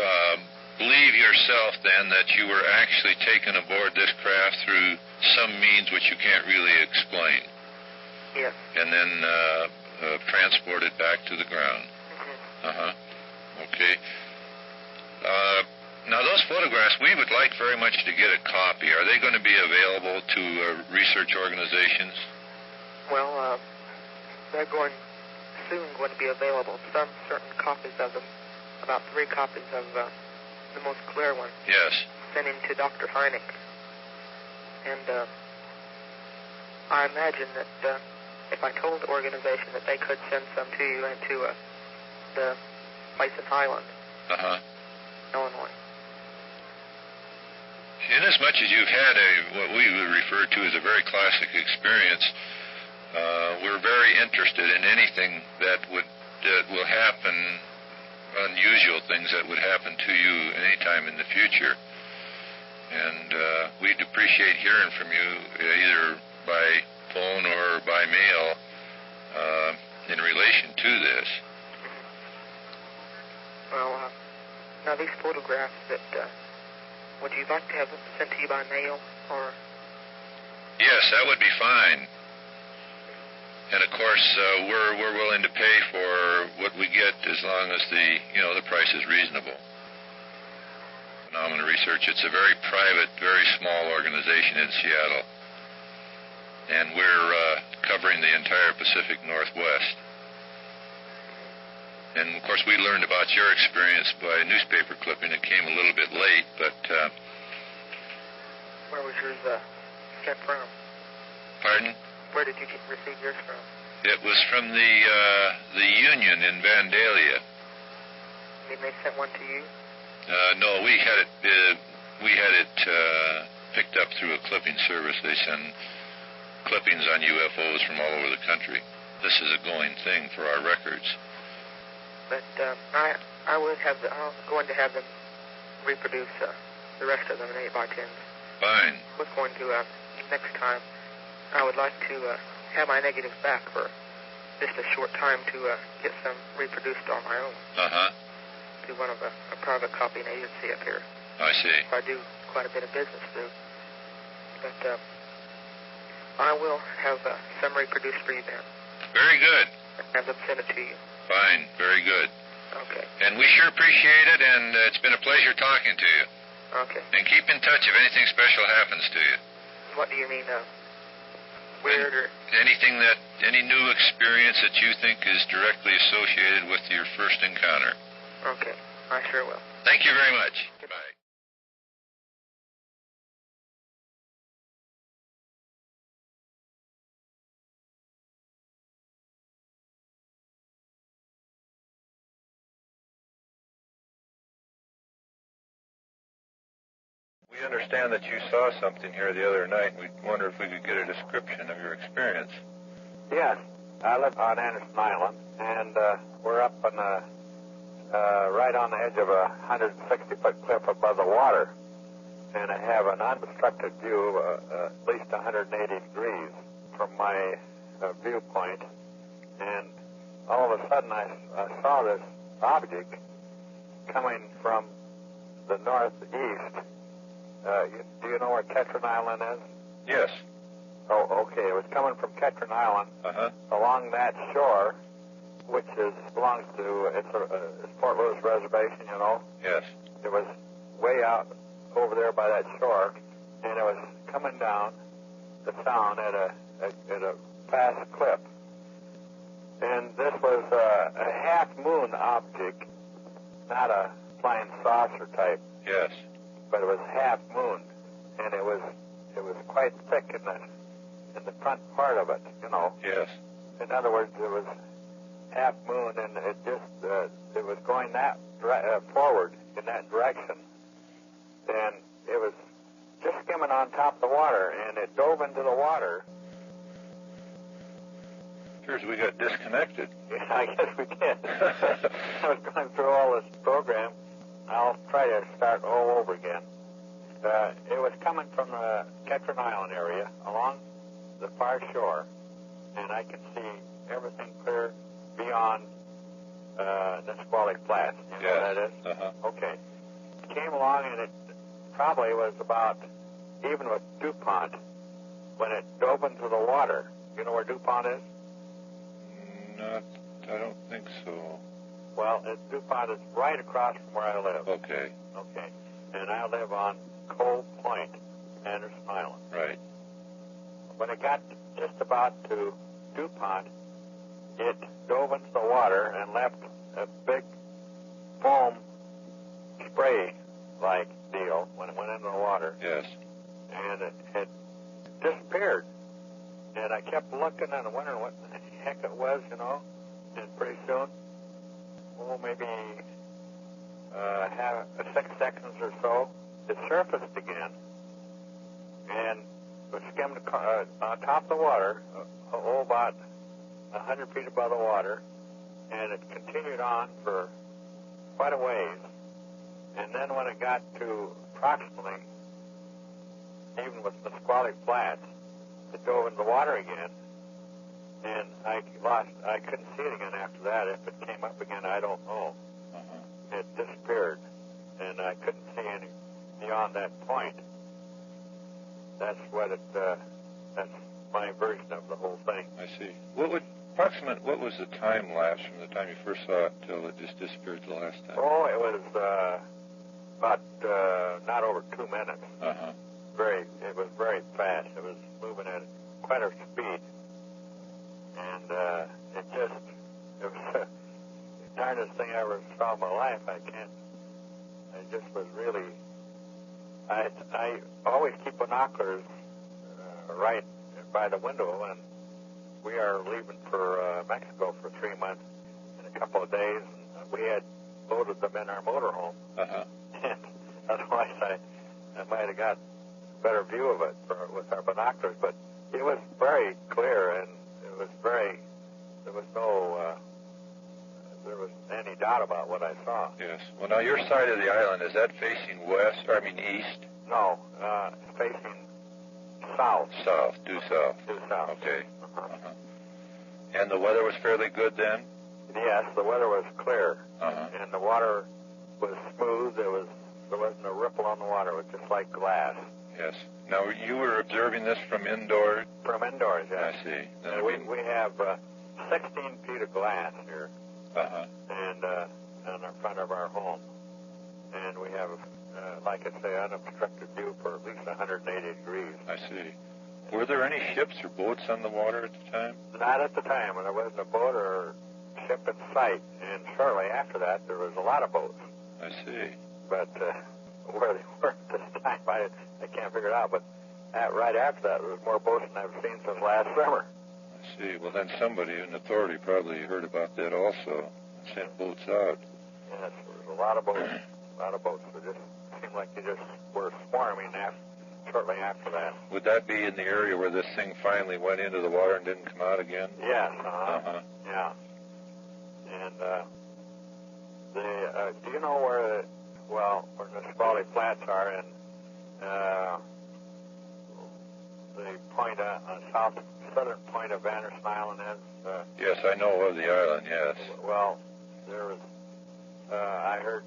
S1: believe yourself, then, that you were actually taken aboard this craft through some means which you can't really explain.
S3: Yes.
S1: And then transported back to the ground.
S3: Mm-hmm.
S1: Uh-huh. Okay. Now, those photographs, we would like very much to get a copy. Are they going to be available to research organizations?
S3: Well, they're soon going to be available. Some certain copies of them, about 3 copies of the most clear one.
S1: Yes.
S3: Sent in to Dr. Hynek. And I imagine that if I told the organization that they could send some to you and to the place in Highland, Illinois.
S1: Inasmuch as you've had what we would refer to as a very classic experience, we're very interested in anything that will happen, unusual things that would happen to you anytime in the future. And we'd appreciate hearing from you either by phone or by mail in relation to this.
S3: Well, now these photographs that, would you like to have them sent to you by mail, or?
S1: Yes, that would be fine. And of course, we're willing to pay for what we get as long as the price is reasonable. Phenomena Research, it's a very private, very small organization in Seattle. And we're covering the entire Pacific Northwest. And of course, we learned about your experience by newspaper clipping. It came a little bit late, but...
S3: Where was yours sent from?
S1: Pardon?
S3: Where did you receive yours from?
S1: It was from the Union in Vandalia.
S3: You mean they sent one to you?
S1: No, we had it picked up through a clipping service. They send clippings on UFOs from all over the country. This is a going thing for our records.
S3: But I was going to have them reproduce the rest of them in 8x10s.
S1: Fine.
S3: I was going to next time. I would like to have my negatives back for just a short time to get some reproduced on my own.
S1: Uh-huh.
S3: To one of a private copying agency up here.
S1: I see.
S3: I do quite a bit of business through. But I will have some reproduced for you then.
S1: Very good.
S3: And have them send it to you.
S1: Fine. Very good.
S3: Okay.
S1: And we sure appreciate it, and it's been a pleasure talking to you.
S3: Okay.
S1: And keep in touch if anything special happens to you.
S3: What do you mean, weird or...
S1: Any new experience that you think is directly associated with your first encounter.
S3: Okay. I sure will.
S1: Thank you very much. Goodbye. We understand that you saw something here the other night. We wonder if we could get a description of your experience.
S5: Yes. I live on Anderson Island, and we're up on right on the edge of a 160-foot cliff above the water. and I have an unobstructed view of at least 180 degrees from my viewpoint. And all of a sudden, I saw this object coming from the northeast. Do you know where Ketron Island is?
S1: Yes.
S5: Oh, okay. It was coming from Ketron Island along that shore, which belongs to it's Fort Lewis Reservation, you know.
S1: Yes.
S5: It was way out over there by that shore, and it was coming down the sound at a fast clip. And this was a half-moon object, not a flying saucer type.
S1: Yes.
S5: But it was half-moon, and it was quite thick in the front part of it, you know.
S1: Yes.
S5: In other words, it was half-moon, and it just it was going forward in that direction, and it was just skimming on top of the water, and it dove into the water.
S1: Appears we got disconnected.
S5: Yeah, I guess we did. I was going through all this program. I'll try to start all over again. It was coming from the Ketron Island area along the far shore, and I can see everything clear beyond Nisqually Flats. You know what that is?
S1: Uh-huh.
S5: Okay. It came along, and it probably was about even with DuPont when it dove into the water. You know where DuPont is?
S1: I don't think so.
S5: Well, DuPont is right across from where I live.
S1: Okay.
S5: Okay. And I live on Cole Point, Anderson Island.
S1: Right.
S5: When it got just about to DuPont, it dove into the water and left a big foam spray-like deal when it went into the water.
S1: Yes.
S5: And it had disappeared. And I kept looking and wondering what the heck it was, you know. And pretty soon, maybe 6 seconds or so, it surfaced again and was skimmed on top of the water, about 100 feet above the water, and it continued on for quite a ways. And then when it got to approximately, even with the Nisqually Flats, it dove into the water again, and I couldn't see it again after that. If it came up again, I don't know. It disappeared, and I couldn't see any beyond that point. That's what that's my version of the whole thing.
S1: I see. What was the time lapse from the time you first saw it till it just disappeared the last time?
S5: Oh, it was about not over 2 minutes.
S1: Uh-huh.
S5: It was very fast. It was moving at quite a speed, and it was the darndest thing I ever saw in my life. I just was really. I always keep binoculars right by the window, and we are leaving for Mexico for 3 months in a couple of days, and we had loaded them in our motorhome.
S1: Uh-huh.
S5: And otherwise, I might have got a better view of it with our binoculars, but it was very clear, and there was any doubt about what I saw.
S1: Yes. Well, now your side of the island, is that facing east?
S5: No, it's facing south.
S1: South, due south.
S5: Due south.
S1: Okay.
S5: Uh-huh.
S1: Uh-huh. And the weather was fairly good then?
S5: Yes, the weather was clear,
S1: and
S5: the water was smooth. There wasn't a ripple on the water. It was just like glass.
S1: Yes. Now, you were observing this from indoors?
S5: From indoors, yes.
S1: I see.
S5: And we have 16 feet of glass here, and in the front of our home. And we have, like I say, unobstructed view for at least 180 degrees.
S1: I see. Were there any ships or boats on the water at the time?
S5: Not at the time. There wasn't a boat or ship in sight. And shortly after that, there was a lot of boats.
S1: I see.
S5: But where they were at this time, I can't figure it out. But right after that, there was more boats than I've seen since last summer.
S1: I see. Well, then somebody, an authority, probably heard about that also and sent boats out.
S5: Yes, there was a lot of boats. A lot of boats. It just seemed like they just were swarming shortly after that.
S1: Would that be in the area where this thing finally went into the water and didn't come out again?
S5: Yes. Yeah. And do you know where the Nisqually Flats are in the point, southern point of Anderson Island is.
S1: Yes, I know of the island, yes.
S5: Well, there was, I heard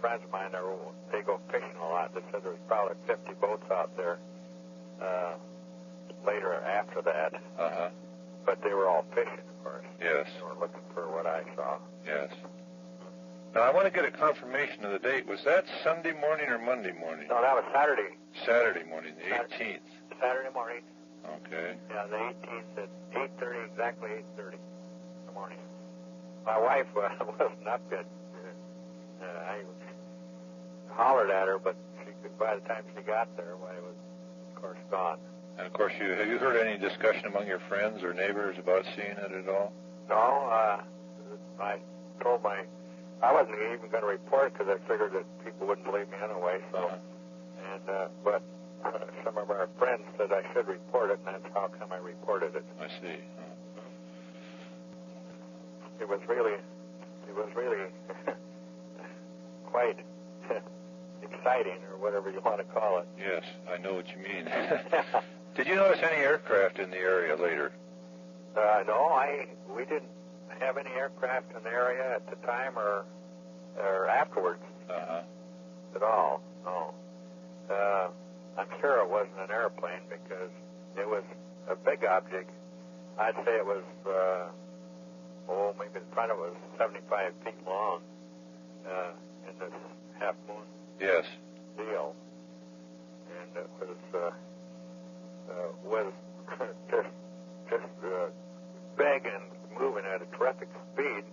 S5: friends of mine, they go fishing a lot. They said there was probably 50 boats out there later after that.
S1: Uh-huh.
S5: But they were all fishing, of course.
S1: Yes.
S5: They were looking for what I saw.
S1: Yes. Now, I want to get a confirmation of the date. Was that Sunday morning or Monday morning?
S5: No, that was Saturday.
S1: Saturday morning, the 18th.
S5: Saturday morning.
S1: Okay.
S5: Yeah, the 18th at 8:30, exactly 8:30 in the morning. My wife wasn't up yet. I hollered at her, but by the time she got there, it was, of course, gone.
S1: And, of course, have you heard any discussion among your friends or neighbors about seeing it at all?
S5: No, I told I wasn't even going to report because I figured that people wouldn't believe me anyway. So, but some of our friends said I should report it, and that's how come I reported it.
S1: I see.
S5: It was really quite exciting, or whatever you want to call it.
S1: Yes, I know what you mean. Did you notice any aircraft in the area later?
S5: No, we didn't have any aircraft in the area at the time or afterwards at all. No. I'm sure it wasn't an airplane because it was a big object. I'd say it was, maybe the front of it was 75 feet long in this half-moon deal. And it was just big and moving at a terrific speed,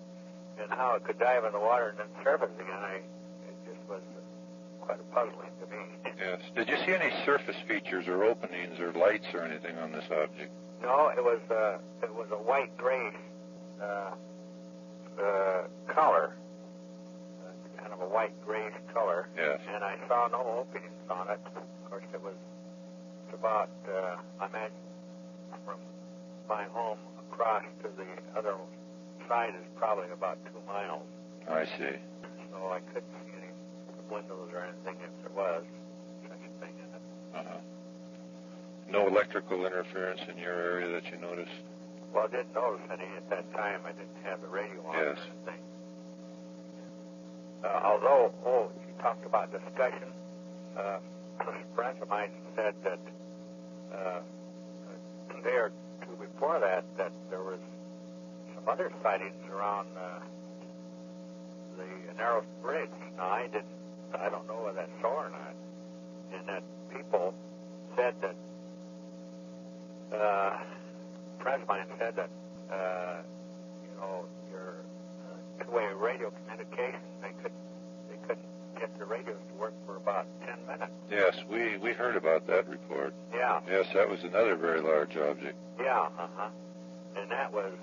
S5: and how it could dive in the water and then surface again, it just was quite puzzling to me.
S1: Yes. Did you see any surface features or openings or lights or anything on this object?
S5: No, it was a white-gray color, kind of a white-grayish color.
S1: Yes.
S5: And I saw no openings on it. Of course, it's about, I imagine, from my home across to the other side is probably about 2 miles.
S1: I see.
S5: So I couldn't see any windows or anything if there was such a thing in it.
S1: No electrical interference in your area that you noticed?
S5: Well, I didn't notice any at that time. I didn't have the radio on or anything. Although, you talked about discussion, friends of mine said that a day or two before that there was some other sightings around the Narrows Bridge. Now, I don't know whether that's so or not, and that people said that, friends of mine said that, your two-way radio communication, they couldn't get the radios to work for about 10 minutes.
S1: Yes, we heard about that report.
S5: Yeah.
S1: Yes, that was another very large object.
S5: Yeah, and that was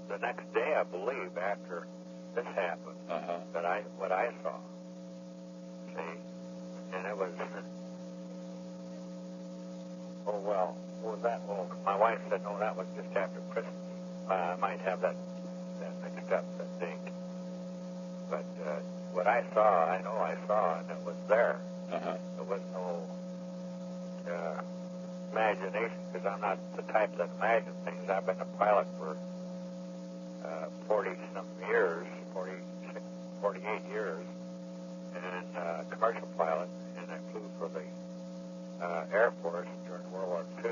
S5: the next day, I believe, after this happened, what I saw. See? And it was, what was that? Well, my wife said, no, that was just after Christmas. I might have that mixed up, that date. But what I saw, I know I saw, and it was there. There was no imagination, because I'm not the type that imagines things. I've been a pilot for 40-some years, 48 years, and commercial pilot, and I flew for the Air Force during World War II,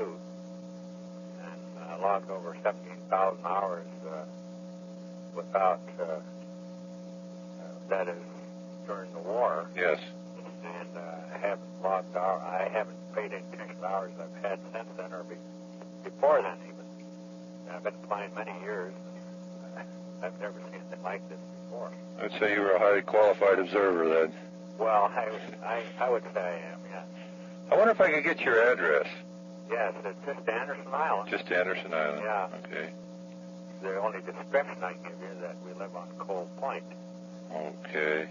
S5: and logged over 17,000 hours without, that is, during the war.
S1: Yes.
S5: And I haven't paid any attention to hours I've had since then, or before then even. I've been flying many years, and I've never seen anything like this before.
S1: I'd say you were a highly qualified observer then.
S5: Well, I would say I am, yeah.
S1: I wonder if I could get your address.
S5: Yes, it's just Anderson Island.
S1: Just Anderson Island?
S5: Yeah.
S1: Okay.
S5: The only description I can give you is that we live on Cold Point.
S1: Okay.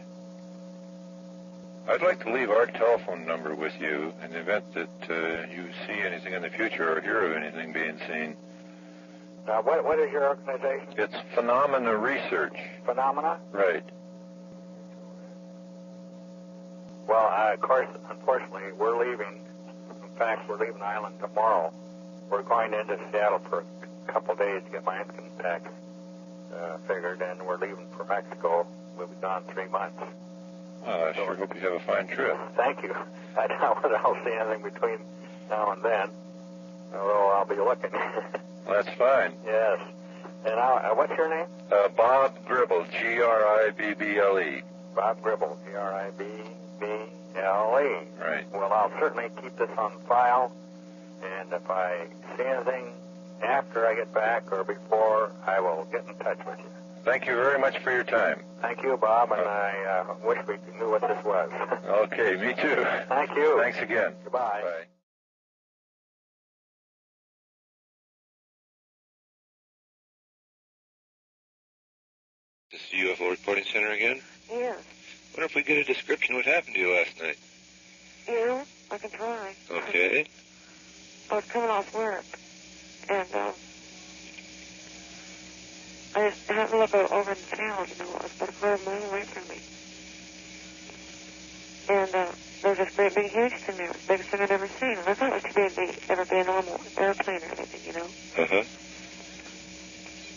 S1: I'd like to leave our telephone number with you in the event that you see anything in the future or hear of anything being seen.
S5: Now, what is your organization?
S1: It's Phenomena Research.
S5: Phenomena?
S1: Right.
S5: Well, Well, of course, unfortunately, we're leaving. In fact, we're leaving the island tomorrow. We're going into Seattle for a couple of days to get my income tax figured, and we're leaving for Mexico. We'll be gone 3 months.
S1: Well, I sure hope you have a fine trip.
S5: Thank you. I don't know whether I'll see anything between now and then, although I'll be looking.
S1: That's fine.
S5: Yes. And what's your name?
S1: Bob Gribble, Gribble.
S5: Bob Gribble, Gribble.
S1: Right.
S5: Well, I'll certainly keep this on file, and if I see anything after I get back or before, I will get in touch with you.
S1: Thank you very much for your time.
S5: Thank you, Bob, and I wish we knew what this was.
S1: Okay, me too.
S5: Thank you.
S1: Thanks again.
S5: Goodbye.
S1: Bye. This is the UFO Reporting Center again?
S6: Yeah.
S1: Wonder if we get a description of what happened to you last night.
S6: Yeah, I can try.
S1: Okay.
S6: I was coming off work, and I just happened to look over in the town, you know, it was about a quarter mile away from me. And there was this great big huge thing there, the biggest thing I'd ever seen. And I thought it was too big to ever be a normal airplane or anything, you know.
S1: Uh-huh.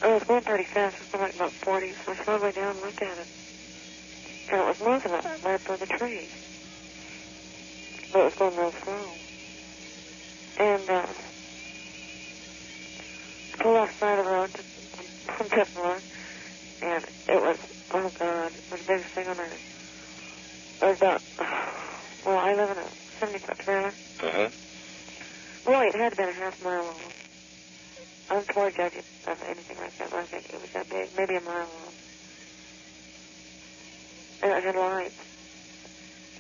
S6: I was going pretty fast, it was going like about 40, so I slowed way down and looked at it. And it was moving right up by the trees. But it was going real slow. And pulled off the side of the road from Pittsburgh, and it was, oh God, it was the biggest thing on earth. It was about, well, I live in a 70-foot trailer.
S1: Uh-huh.
S6: Really, it had to been a half mile long. I'm poor judge of anything like that, but I think it was that big, maybe a mile long. And it had lights.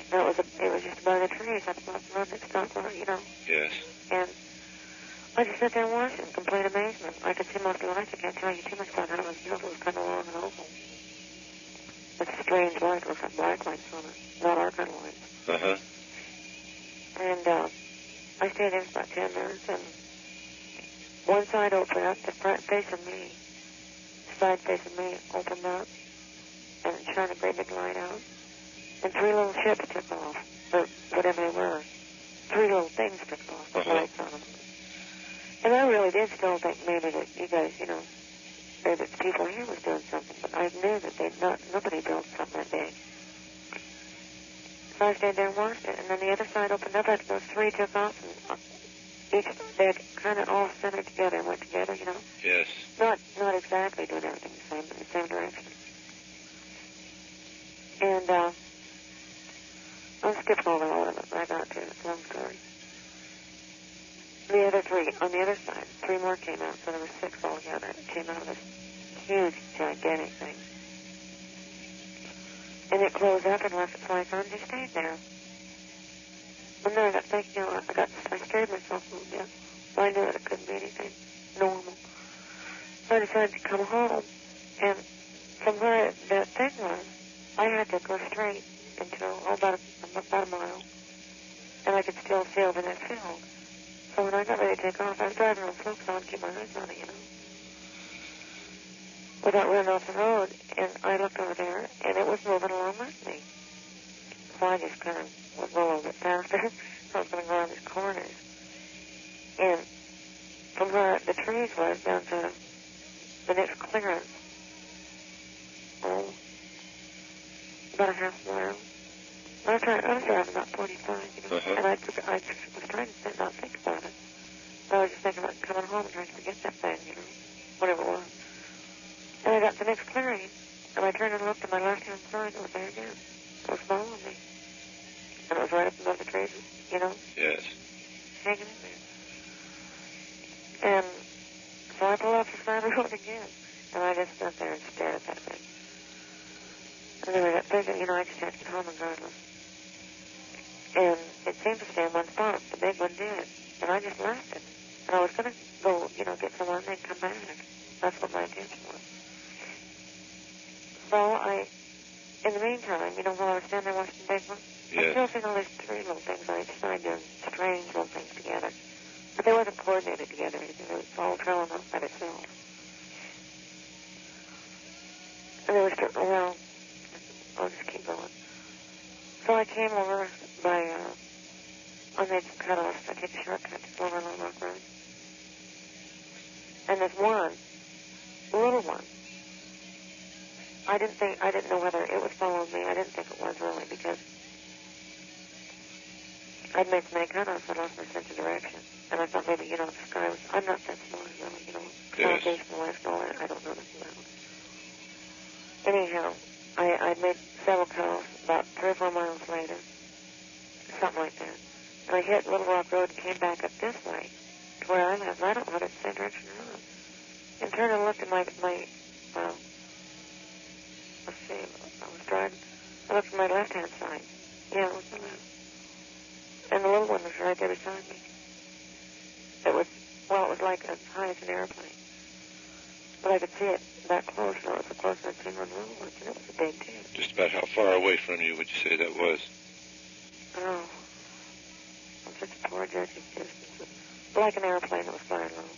S6: And it was just above the trees. That's about the road that stopped on it, you know.
S1: Yes.
S6: And I just sat there and watched it in complete amazement. I could see most of the lights. I can't tell you too much about how it was built. It was kind of long and oval. It's a strange light. It looks like black lights on it, not our kind of lights.
S1: Uh-huh.
S6: And I stayed there for about 10 minutes, and one side opened up, the front facing me, the side facing me opened up, and it shined a great big light out. And 3 little ships took off, or whatever they were. 3 little things took off with lights on them. And I really did still think maybe that you guys, you know, or that the people here was doing something, but I knew that nobody built something that big. So I stayed there and watched it, and then the other side opened up after those 3 took off, and they kind of all centered together and went together, you know?
S1: Yes.
S6: Not exactly doing everything the same, but in the same direction. And I'm skipping over all of it, but I got to it. It's a long story. The other 3, on the other side, 3 more came out, so there were 6 altogether that came out of this huge, gigantic thing. And it closed up and left its lights on and just stayed there. And then I got thinking, you know, I scared myself a little bit. So I knew that it couldn't be anything normal. So I decided to come home, and from where that thing was, I had to go straight until about a mile, and I could still see over that field. So when I got ready to take off, I was driving real slow, so I would keep my eyes on it, you know, without running off the road. And I looked over there, and it was moving along with me. So I just kind of went a little bit faster. So I was going to go around these corners. And from where the trees was down to the next clearance, about a half mile. I was driving about 45, you know, and I was trying to sit and not think about it. So I was just thinking about coming home and trying to forget that thing, you know, whatever it was. And I got to the next clearing, and I turned and looked at my left-hand side, and it was there again. It was following me. And it was right up above the trees, you know?
S1: Yes.
S6: Hanging in there. And so I pulled off the side of the road again, and I just sat there and stared at that thing. And then I got thinking, you know, I just had to get home regardless. And it seemed to stay in one spot. The big one did. And I just left it. And I was going to go, you know, get someone and then come back. That's what my intention was. So in the meantime, you know, while I was standing there watching the big one, I still seen all these 3 little things on each side doing strange little things together. But they wasn't coordinated together or anything. It was all trailing off by itself. And there was, well, I'll just keep going. So I came over by, I made some cutoffs. I take a shortcut to over Long Rock Road. And there's one, little one. I didn't know whether it was following me. I didn't think it was really, because I'd made so many cutoffs, I lost my sense of direction. And I thought maybe, you know, the sky was, I'm not that smart, really, you know, foundational life and all that, I don't know nothing about it. Anyhow, I'd made several cutoffs about 3 or 4 miles later, something like that. And I hit Little Rock Road and came back up this way to where I live. I don't know whether it's the same direction or not. And turned and looked at my let's see, I was driving. I looked at my left-hand side. Yeah, it was the left. And the little one was right there beside me. It was like as high as an airplane. But I could see it that close, and it was so close I'd seen one little one, and it was a big too.
S1: Just about how far away from you would you say that was?
S6: Oh, I'm such a poor judge of distance. Like an airplane that was flying low.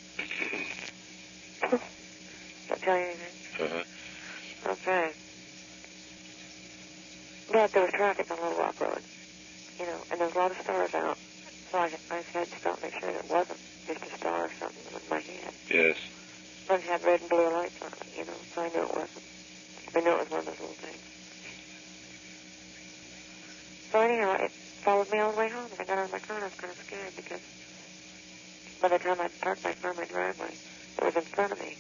S6: Don't tell you anything?
S1: Uh-huh.
S6: Okay. But there was traffic on Little Rock Road, you know, and there was a lot of stars out. So I had to stop and make sure that it wasn't just a star or something in my head.
S1: Yes.
S6: But it had red and blue lights on it, you know, so I knew it wasn't. I knew it was one of those little things. So anyhow, it followed me all the way home. I got out of my car and I was kind of scared because by the time I parked my car in my driveway, it was in front of me,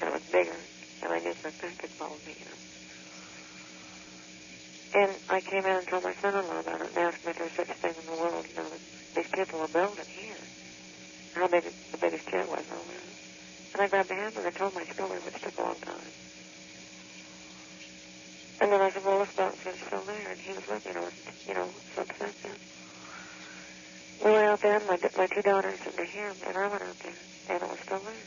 S6: and it was bigger, and I knew for a fact it followed me, you know. And I came in and told my son-in-law about it and asked him if there was such a thing in the world, you know, that these people were building here. How big the biggest jet was and all that. And I grabbed a hammer and told my story, which took a long time. And then I said, well, look about and see if it's still there. And he was with me, and I wasn't, you know, so upset then. We went out there, and my 2 daughters and him, and I went out there, and it was still there.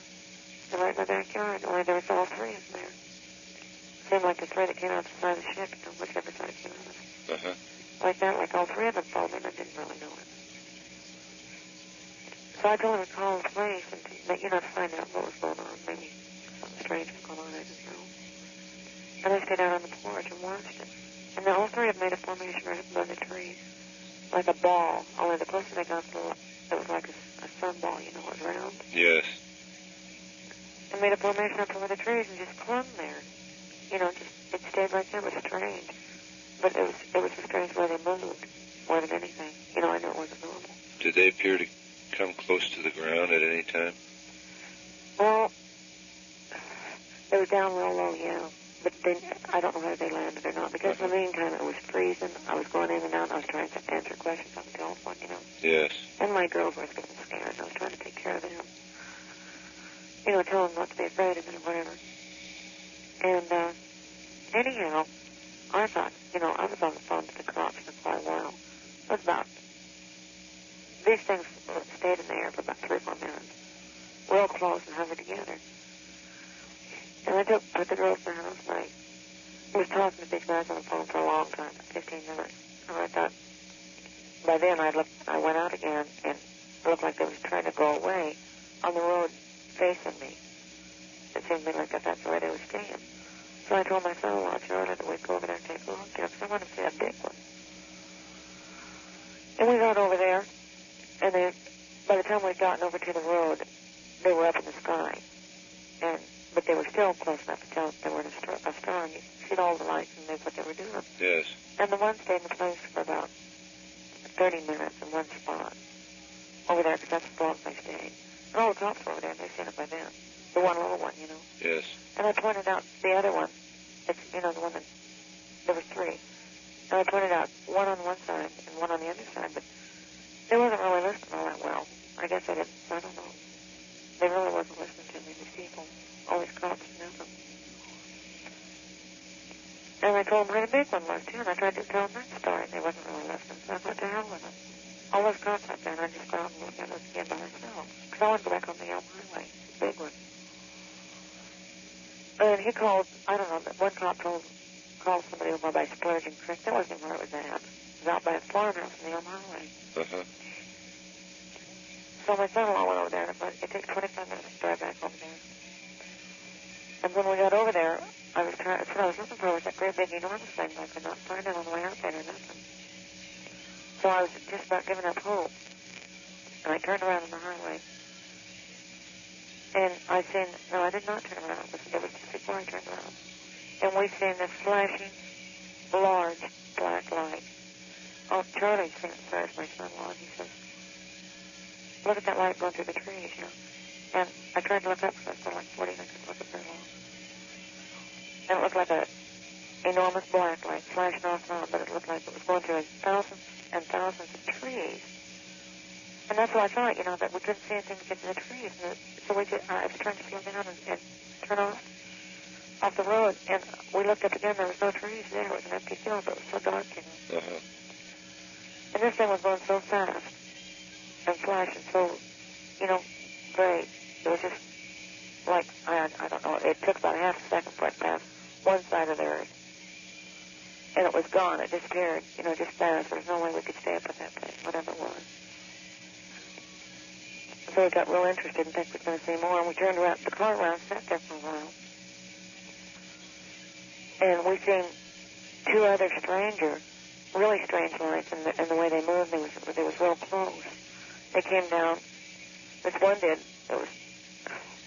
S6: And right in my backyard, only there was all 3 of them there. Seemed like the 3 that came out the side of the ship, you know, whichever side it came out of.
S1: Uh-huh.
S6: Like that, like all 3 of them followed me, and I didn't really know it. So I told him to call the police and to, you know, to find out what was going on. Maybe something strange was going on, I didn't know. And I stayed out on the porch and watched it. And all 3 of them made a formation right above the trees, like a ball. Only the closer they got to it was like a sun ball, you know, it was round.
S1: Yes.
S6: And made a formation up over the trees and just clung there. You know, it stayed right there. It was strange. But it was a strange way they moved more than anything. You know, I knew it wasn't normal.
S1: Did they appear to come close to the ground at any time?
S6: Well, they were down real low, yeah. But I don't know whether they landed or not, because in the meantime it was freezing. I was going in and out, and I was trying to answer questions on the telephone, you know.
S1: Yes.
S6: And my girls were getting scared, and I was trying to take care of them. You know, tell them not to be afraid of it or whatever. And anyhow, I thought, you know, I was on the phone to the cops for quite a while. It was about, these things stayed in the air for about 3 or 4 minutes, real close and hovered together. And I took the girls to the house, and I was talking to these guys on the phone for a long time, 15 minutes. And I thought, by then I went out again, and it looked like they was trying to go away on the road facing me. It seemed to me like that's the way they were staying. So I told my son-in-law, Charlie, that we'd go over there and take a look at them, because I wanted to see a big one. And we got over there, and by the time we'd gotten over to the road, they were up in the sky. But they were still close enough to tell us they were a star, and you see all the lights and knew what they were doing.
S1: Yes.
S6: And the one stayed in place for about 30 minutes in one spot over there, because that's the long they stayed. And all the cops were over there, and they'd seen it by then. The one little one, you know.
S1: Yes.
S6: And I pointed out the other one. It's, you know, the one that, there was 3. And I pointed out one on one side and one on the other side, but they wasn't really listening all that well. I guess they didn't, I don't know. They really wasn't listening to me, these people. All these cops and them. And I told them where the big one was, too, and I tried to tell them that story, and they wasn't really listening, so I thought, to hell with it. All those cops up there, and I just go out and look at it again by myself, because I want to go back on the Elm Highway, the big one. And he called, I don't know, one cop called somebody over by Splurging Creek. That wasn't where it was at. It was out by a farmhouse on the Elm Highway.
S1: Uh-huh.
S6: So my son-in-law went over there, and it takes 25 minutes to drive back over there. And when we got over there, that's what I was looking for, was that great big enormous thing, but I could not find it on the way out there or nothing. So I was just about giving up hope. And I turned around on the highway. And I seen, no, I did not turn around. It was just before I turned around. And we seen this flashing, large black light. Oh, Charlie's seen it first, my son-in-law, and he says, look at that light going through the trees, you know. And I tried to look up, so I was going like 40 minutes, look up very long. And it looked like a enormous black light flashing off and on, but it looked like it was going through thousands and thousands of trees. And that's what I thought, you know, that we couldn't see anything to get to the trees. And so I was trying to slow down and turn off the road. And we looked up again, there was no trees there. It was an empty field, but it was so dark, you know.
S1: Uh-huh.
S6: And this thing was going so fast and flashing so, you know, great. It was just like, I don't know, it took about half a second for it past one side of the earth. And it was gone. It disappeared, you know, just fast. There was no way we could stay up at that thing, whatever it was. So we got real interested and think we were going to see more. And we turned around, the car around, sat there for a while. And we seen two other really strange lights, and the way they moved, they was real close. They came down. This one did. It was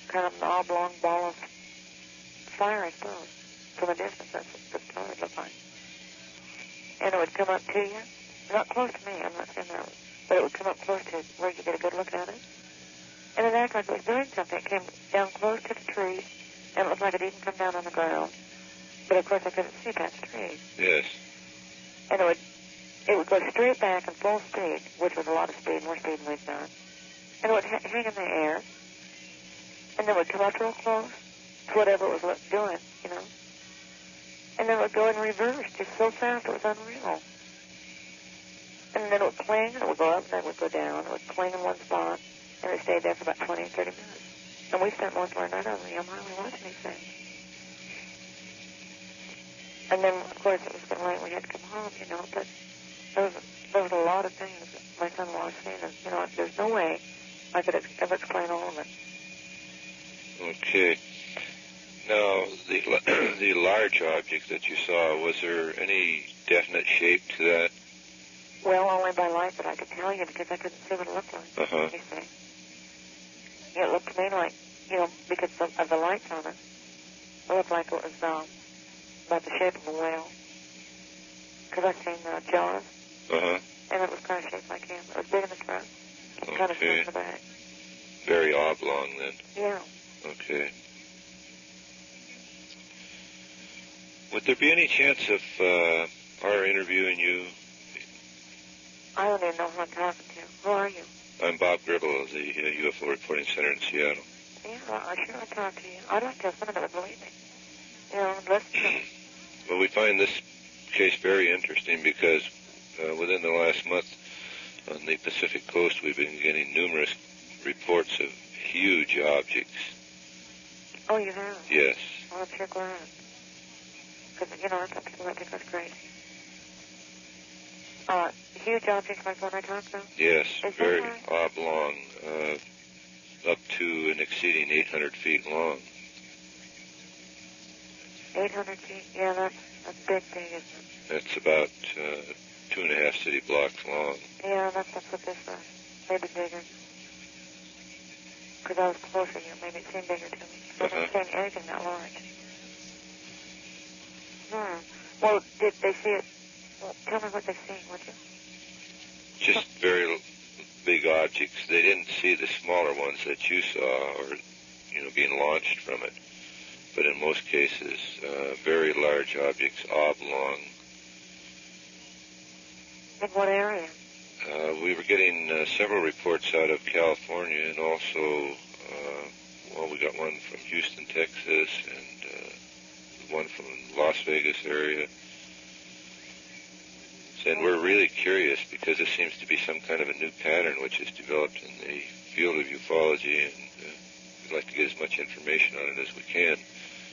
S6: kind of an oblong ball of fire, I suppose. From a distance, that's what the car would look like. And it would come up to you. Not close to me, I'm not saying that. But it would come up close to where you get a good look at it. And it acted like it was doing something. It came down close to the trees, and it looked like it even come down on the ground. But of course I couldn't see past the trees.
S1: Yes.
S6: And it would go straight back in full speed, which was a lot of speed, more speed than we'd done. And it would hang in the air, and then it would come up real close to whatever it was doing, you know. And then it would go in reverse, just so fast it was unreal. And then it would cling, and it would go up, and then it would go down. It would cling in one spot, and it stayed there for about 20 or 30 minutes. And we spent most of our night on the Humanoid watching these things. And then, of course, it was getting late. We had to come home, you know. But there was a lot of things that my son-in-law was saying. And, you know, there's no way I could ever explain all of it.
S1: Okay. Now, the large object that you saw, was there any definite shape to that?
S6: Well, only by light, but I could tell you because I couldn't see what it looked like.
S1: Uh-huh.
S6: You see? Yeah, it looked to me like, you know, because of the lights on it, it looked like it was about the shape of a whale. Because I've seen Jaws,
S1: Uh-huh.
S6: and it was kind of shaped like him. It was big in the front, kind of small in the back.
S1: Very oblong, then.
S6: Yeah.
S1: Okay. Would there be any chance of our interviewing you?
S6: I don't even know who I'm talking to. Who are you?
S1: I'm Bob Gribble of the UFO Reporting Center in Seattle.
S6: Yeah, I sure would talk to you. I'd like to have someone that would believe me. You know, listen to me.
S1: Well, we find this case very interesting because within the last month on the Pacific Coast, we've been getting numerous reports of huge objects.
S6: Oh, you have?
S1: Yes.
S6: Well, I'm sure glad. Because, you know, I've got people that think that's crazy. Huge objects like what I talked about?
S1: Yes,
S6: Is
S1: very
S6: that right?
S1: oblong, up to and exceeding 800 feet long.
S6: 800 feet? Yeah, that's big thing, isn't it?
S1: That's about 2.5 city blocks long.
S6: Yeah, that's what this was. Maybe bigger. Because I was closer here. Maybe it seemed bigger to me. I didn't see anything that large. Well, did they see it? Well, tell me what they seen, would you?
S1: Just very big objects. They didn't see the smaller ones that you saw or, you know, being launched from it. But in most cases, very large objects, oblong.
S6: In what area?
S1: We were getting several reports out of California and also, well, we got one from Houston, Texas, and one from Las Vegas area. And we're really curious because this seems to be some kind of a new pattern which has developed in the field of ufology, and we'd like to get as much information on it as we can.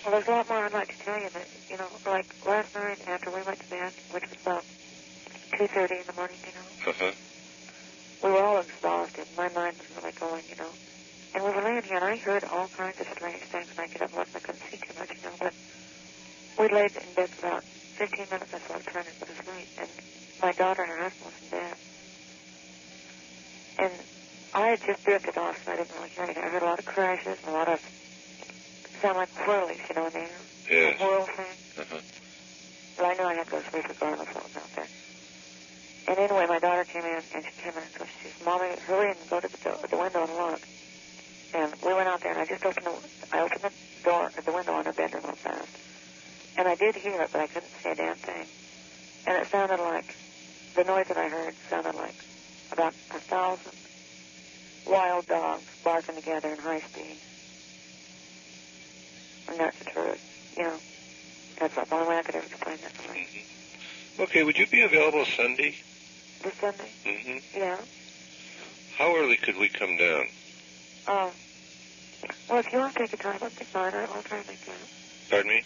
S6: Well, there's a lot more I'd like to tell you that, you know, like last night after we went to bed, which was about 2:30 in the morning, you know, we were all exhausted. My mind was really going, you know. And we were laying here, and I heard all kinds of strange things, and I get up and look, and I couldn't see too much, you know, but we laid in bed for about 15 minutes or so trying to go to sleep, and my daughter and her husband was in bed. had just drifted off, so I didn't really hear anything. I heard a lot of crashes and a lot of sound like whirlies, in the air.
S7: Yes.
S6: A whirl thing. But I knew I had to go to sleep regardless of what was out there. And anyway, my daughter came in, and she came in and she says, Mommy, hurry and go to the window and look. And we went out there, and I opened the door, the window on her bedroom real fast. And I did hear it, but I couldn't see a damn thing. And it sounded like, the noise that I heard sounded like about 1,000 wild dogs barking together in high speed. And that's the truth, That's the only way I could ever explain that to me.
S7: Okay, would you be available Sunday?
S6: This Sunday?
S7: Mm-hmm.
S6: Yeah.
S7: How early could we come down?
S6: Well, if you want to take a time, I'll be fine. I'll try and make that.
S7: Pardon me?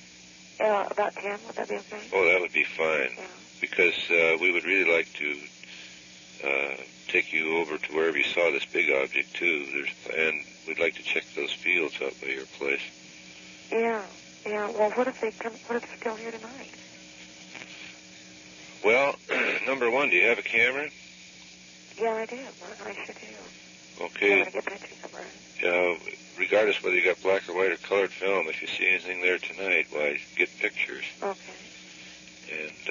S6: About 10, would that be okay?
S7: Oh, that would be fine.
S6: Yeah.
S7: Because we would really like to take you over to wherever you saw this big object, too. And we'd like to check those fields out by your place.
S6: Yeah. Well, what if they're still here tonight?
S7: Well, number one, do you have a camera?
S6: Yeah, I do. I sure do.
S7: Okay.
S6: I'm going to get pictures of her.
S7: Regardless whether you got black or white or colored film, if you see anything there tonight, why, get pictures.
S6: Okay.
S7: And,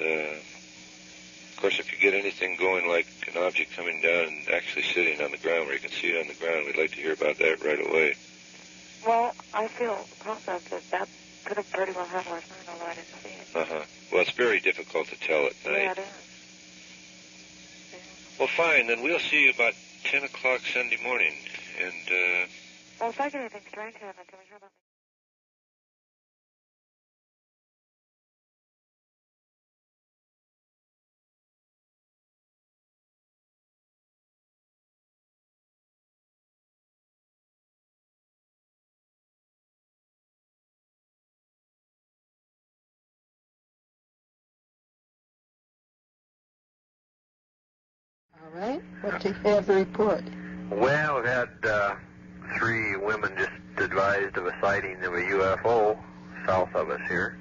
S7: of course, if you get anything going like an object coming down and actually sitting on the ground where you can see it on the ground, we'd like to hear about that right away.
S6: Well, I feel confident that could have pretty well happened last night, although I didn't see it.
S7: Well, it's very difficult to tell at night.
S6: Yeah, it is. Yeah.
S7: Well, fine. Then we'll see you about 10 o'clock Sunday morning. And,
S6: well, if I get anything strange happen, can we hear about me?
S8: All right. What do you have to report?
S5: Well, we've had 3 women just advised of a sighting of a UFO south of us here.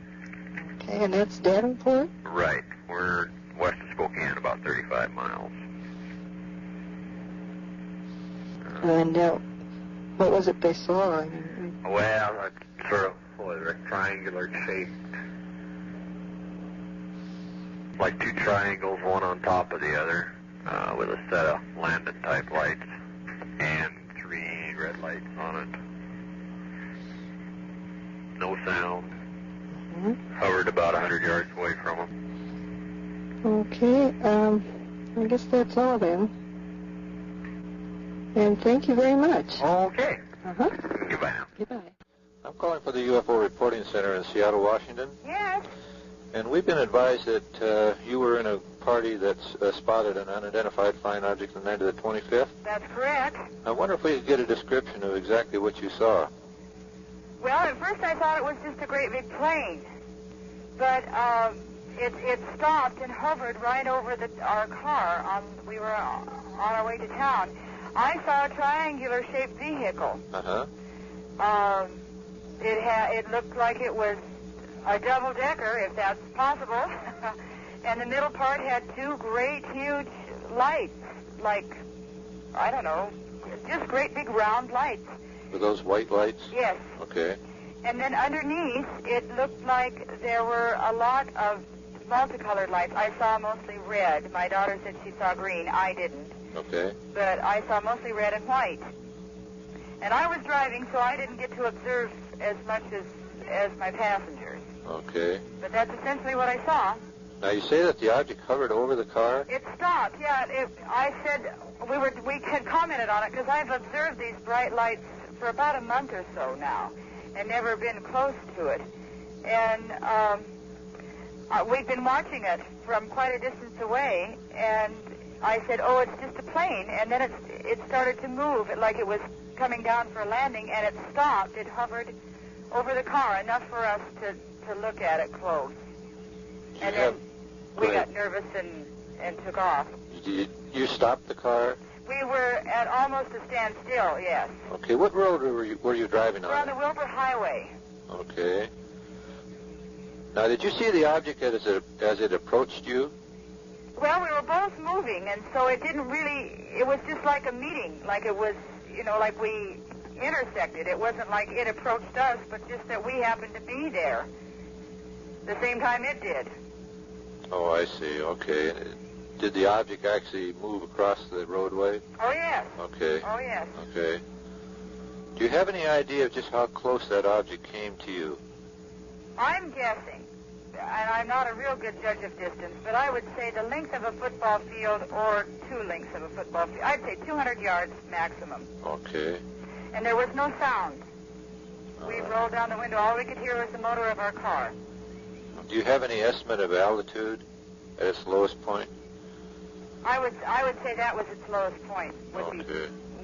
S8: Okay, and that's Davenport?
S5: Right. We're west of Spokane, about 35 miles.
S8: And what was it they saw?
S5: Well, it's sort of a triangular shaped, like 2 triangles, one on top of the other, with a set of lantern-type lights and 3 red lights on it. No sound. Hovered about 100 yards away from them.
S8: Okay, I guess that's all then. And thank you very much.
S5: Okay.
S3: Goodbye now.
S8: Goodbye.
S4: I'm calling for the UFO Reporting Center in Seattle, Washington.
S2: Yes.
S4: And we've been advised that you were in a party that's spotted an unidentified flying object the night of the 25th.
S2: That's correct.
S4: I wonder if we could get a description of exactly what you saw.
S2: Well, at first I thought it was just a great big plane, but it stopped and hovered right over our car. We were on our way to town. I saw a triangular-shaped vehicle. It looked like it was a double-decker, if that's possible. And the middle part had 2 great, huge lights, like, I don't know, just great big round lights.
S4: Were those white lights?
S2: Yes.
S4: Okay.
S2: And then underneath, it looked like there were a lot of multicolored lights. I saw mostly red. My daughter said she saw green. I didn't.
S4: Okay.
S2: But I saw mostly red and white. And I was driving, so I didn't get to observe as much as my passengers.
S4: Okay.
S2: But that's essentially what I saw.
S4: Now, you say that the object hovered over the car?
S2: It stopped, yeah. I said we had commented on it because I've observed these bright lights for about a month or so now and never been close to it. And we've been watching it from quite a distance away, and I said, oh, it's just a plane. And then it started to move like it was coming down for a landing, and it stopped. It hovered over the car enough for us to look at it close. And then we got nervous and took off.
S4: You stopped the car?
S2: We were at almost a standstill, yes.
S4: Okay, what road were you driving on?
S2: We're on the Wilbur Highway.
S4: Okay. Now, did you see the object as it approached you?
S2: Well, we were both moving, and so it didn't really, it was just like a meeting, like it was, like we intersected. It wasn't like it approached us, but just that we happened to be there the same time it did.
S9: Oh, I see. Okay. Did the object actually move across the roadway?
S2: Oh, yes.
S9: Okay.
S2: Oh, yes.
S9: Okay. Do you have any idea of just how close that object came to you?
S2: I'm guessing, and I'm not a real good judge of distance, but I would say the length of a football field or 2 lengths of a football field. I'd say 200 yards maximum.
S9: Okay.
S2: And there was no sound. We rolled down the window. All we could hear was the motor of our car.
S9: Do you have any estimate of altitude at its lowest point?
S2: I would say that was its lowest point.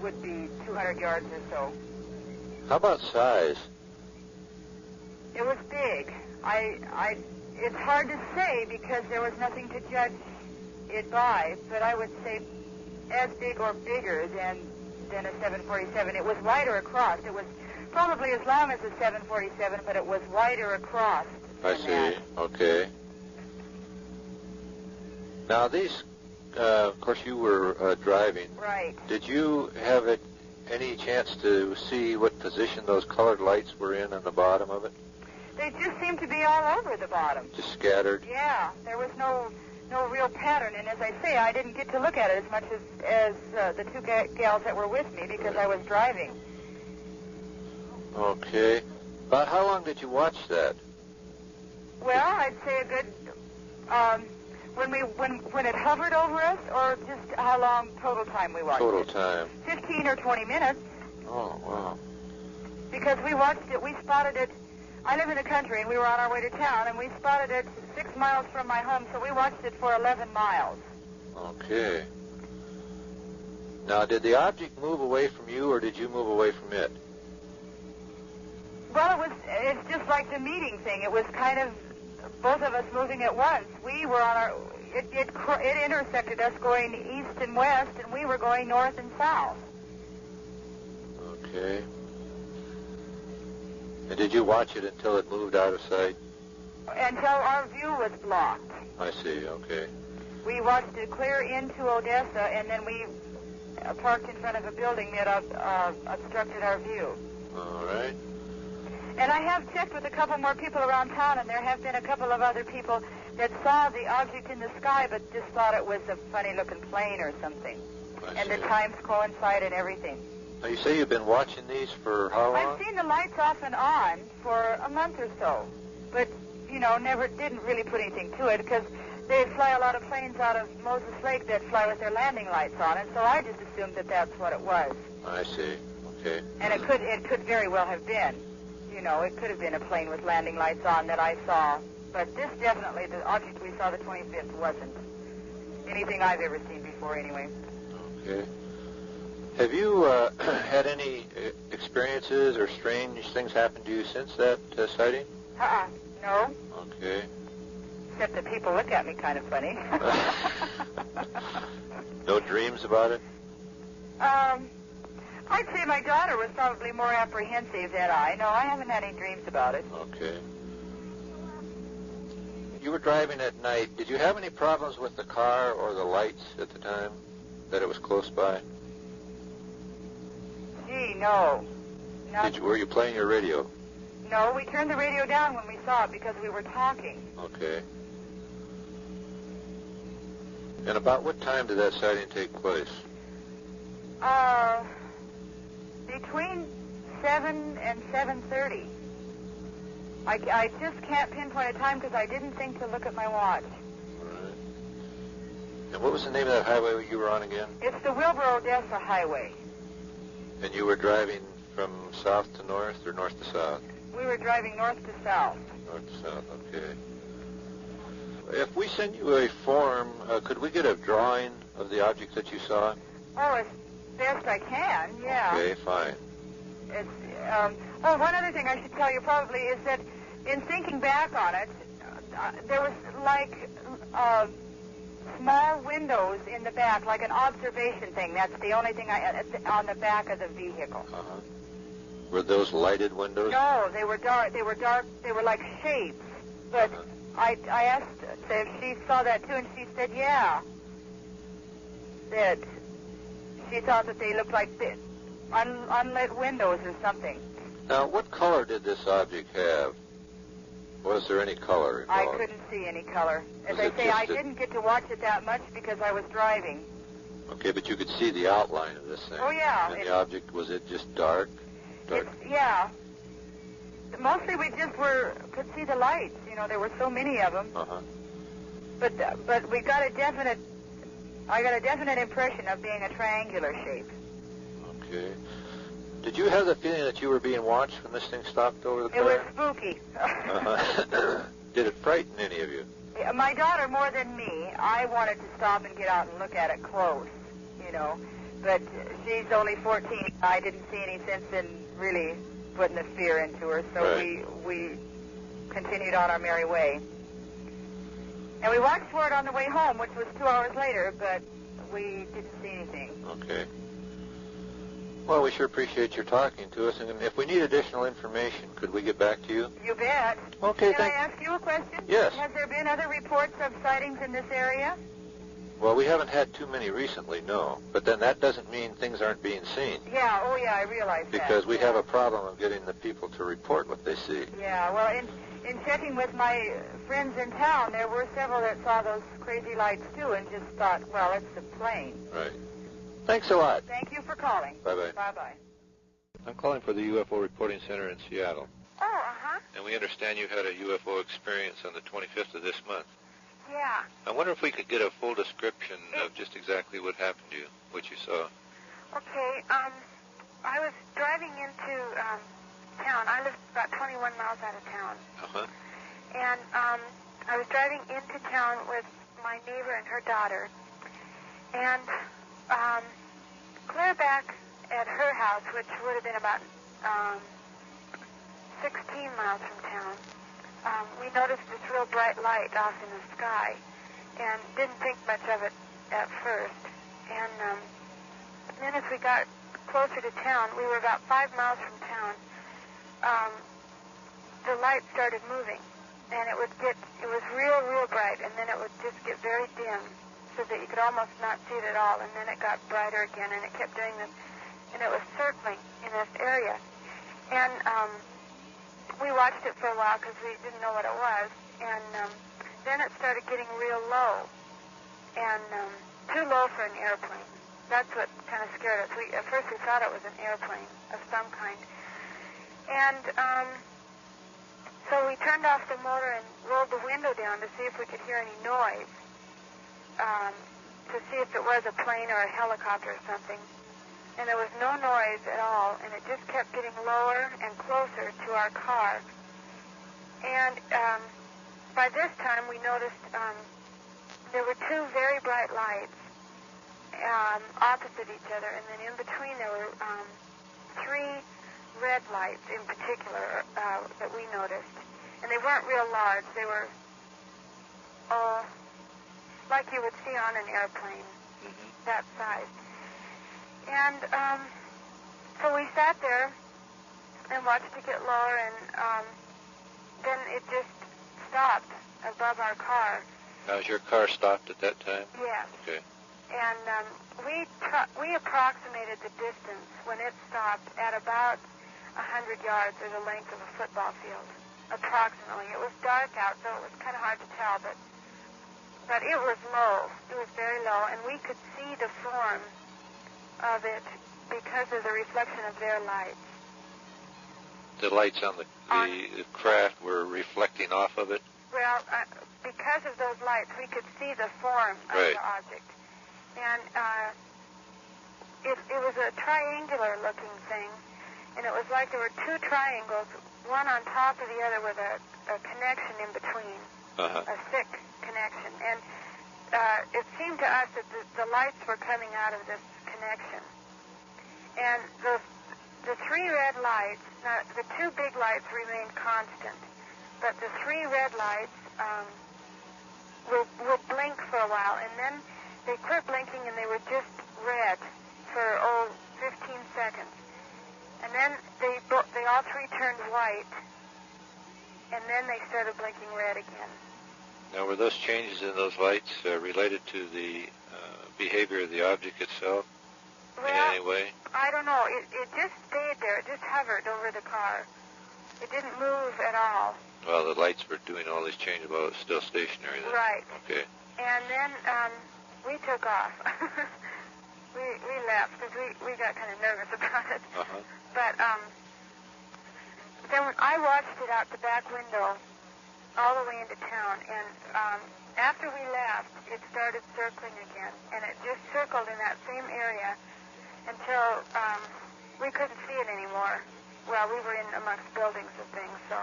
S2: Would be 200 yards or so.
S9: How about size?
S2: It was big. It's hard to say because there was nothing to judge it by, but I would say as big or bigger than a 747. It was wider across. It was probably as long as a 747, but it was wider across.
S9: I see. Okay. Now these, of course, you were driving.
S2: Right.
S9: Did you have any chance to see what position those colored lights were in on the bottom of it?
S2: They just seemed to be all over the bottom.
S9: Just scattered?
S2: Yeah. There was no real pattern, and as I say, I didn't get to look at it as much as the 2 gals that were with me because I was driving.
S9: Okay. About how long did you watch that?
S2: Well, I'd say a good when it hovered over us, or just how long total time we watched
S9: Total
S2: it?
S9: time.
S2: 15 or 20 minutes.
S9: Oh, wow.
S2: Because we watched it, we spotted it. I live in the country, and we were on our way to town, and we spotted it 6 miles from my home, so we watched it for 11 miles.
S9: Okay. Now, did the object move away from you, or did you move away from it?
S2: Well, it's just like the meeting thing. It was kind of both of us moving at once. We were on it intersected us going east and west, and we were going north and south.
S9: Okay. And did you watch it until it moved out of sight?
S2: Until our view was blocked.
S9: I see, okay.
S2: We watched it clear into Odessa, and then we parked in front of a building that obstructed our view.
S9: All right.
S2: And I have checked with a couple more people around town, and there have been a couple of other people that saw the object in the sky but just thought it was a funny-looking plane or something. And the times coincide and everything.
S9: Now, you say you've been watching these for how long?
S2: I've seen the lights off and on for a month or so, but, never didn't really put anything to it because they fly a lot of planes out of Moses Lake that fly with their landing lights on, and so I just assumed that that's what it was.
S9: I see. Okay.
S2: And it could very well have been. It could have been a plane with landing lights on that I saw. But this definitely, the object we saw the 25th, wasn't anything I've ever seen before anyway.
S9: Okay. Have you had any experiences or strange things happen to you since that sighting?
S2: No.
S9: Okay.
S2: Except that people look at me kind of funny.
S9: No dreams about it?
S2: I'd say my daughter was probably more apprehensive than I. No, I haven't had any dreams about it.
S9: Okay. You were driving at night. Did you have any problems with the car or the lights at the time that it was close by?
S2: Gee, no.
S9: Were you playing your radio?
S2: No, we turned the radio down when we saw it because we were talking.
S9: Okay. And about what time did that sighting take place?
S2: Between 7 and 7:30. I just can't pinpoint a time because I didn't think to look at my watch.
S9: All right. And what was the name of that highway you were on again?
S2: It's the Wilbur-Odessa Highway.
S9: And you were driving from south to north or north to south?
S2: We were driving north to south.
S9: North to south, okay. If we send you a form, could we get a drawing of the object that you saw?
S2: Oh, as best I can, yeah.
S9: Okay, fine.
S2: It's, one other thing I should tell you probably is that in thinking back on it, there was like small windows in the back, like an observation thing. That's the only thing on the back of the vehicle.
S9: Uh-huh. Were those lighted windows?
S2: No, they were dark. They were dark. They were like shapes, but I asked if she saw that too, and she said, yeah. That she thought that they looked like unlit windows or something.
S9: Now, what color did this object have? Was there any color involved?
S2: I couldn't see any color. As I say, I didn't get to watch it that much because I was driving.
S9: Okay, but you could see the outline of this thing.
S2: Oh, yeah.
S9: And the object, was it just dark?
S2: Yeah. Mostly we just could see the lights. You know, there were so many of them.
S9: Uh-huh.
S2: But we got I got a definite impression of being a triangular shape.
S9: Okay. Did you have the feeling that you were being watched when this thing stopped over the car?
S2: It was spooky.
S9: Uh-huh. Did it frighten any of you?
S2: My daughter more than me. I wanted to stop and get out and look at it close, you know. But she's only 14. I didn't see any sense in really putting the fear into her, so
S9: right.
S2: we continued on our merry way. And we watched for it on the way home, which was 2 hours later, but we didn't see anything.
S9: Okay. Well, we sure appreciate your talking to us, and if we need additional information, could we get back to you?
S2: You bet.
S9: Okay,
S2: Can I ask you a question?
S9: Yes.
S2: Has there been other reports of sightings in this area?
S9: Well, we haven't had too many recently, no. But then that doesn't mean things aren't being seen.
S2: Yeah, oh yeah, I realize that.
S9: Because we have a problem of getting the people to report what they see.
S2: Yeah, well, in checking with my friends in town, there were several that saw those crazy lights too and just thought, well, it's a plane.
S9: Right. Thanks a lot.
S2: Thank you for calling.
S9: Bye-bye.
S2: Bye-bye.
S9: I'm calling for the UFO Reporting Center in Seattle.
S2: Oh, uh-huh.
S9: And we understand you had a UFO experience on the 25th of this month.
S2: Yeah.
S9: I wonder if we could get a full description of just exactly what happened to you, what you saw.
S10: Okay, I was driving into town. I live about 21 miles out of town.
S9: Uh-huh.
S10: And I was driving into town with my neighbor and her daughter. And clear back at her house, which would have been about 16 miles from town, we noticed this real bright light off in the sky and didn't think much of it at first. And then as we got closer to town, we were about 5 miles from town, the light started moving. And it was real bright, and then it would just get very dim so that you could almost not see it at all, and then it got brighter again, and it kept doing this, and it was circling in this area. And we watched it for a while because we didn't know what it was, and then it started getting real low, and too low for an airplane. That's what kind of scared us. At first we thought it was an airplane of some kind. And so we turned off the motor and rolled the window down to see if we could hear any noise, to see if it was a plane or a helicopter or something. And there was no noise at all, and it just kept getting lower and closer to our car. And by this time, we noticed there were two very bright lights opposite each other, and then in between there were three red lights in particular that we noticed. And they weren't real large. They were like you would see on an airplane, that size. And so we sat there and watched it get lower, and then it just stopped above our car.
S9: Now, was your car stopped at that time?
S10: Yes.
S9: Okay.
S10: And we approximated the distance when it stopped at about 100 yards, or the length of a football field, approximately. It was dark out, so it was kind of hard to tell, but it was low. It was very low, and we could see the form of it because of the reflection of their lights.
S9: The lights on the craft were reflecting off of it?
S10: Well, because of those lights, we could see the form of the object. And it was a triangular-looking thing, and it was like there were two triangles, one on top of the other with a connection in between, a thick connection. And it seemed to us that the lights were coming out of this connection. And the three red lights, now the two big lights remained constant, but the three red lights would blink for a while, and then they quit blinking and they were just red for 15 seconds. And then they all three turned white, and then they started blinking red again.
S9: Now, were those changes in those lights related to the behavior of the object itself in any way?
S10: I don't know. It just stayed there. It just hovered over the car. It didn't move at all.
S9: Well, the lights were doing all these changes while it was still stationary then.
S10: Right.
S9: Okay.
S10: And then we took off. we left because we got kind of nervous about it.
S9: Uh-huh.
S10: But then I watched it out the back window all the way into town, and after we left, it started circling again, and it just circled in that same area until we couldn't see it anymore. Well, we were in amongst buildings and things, so.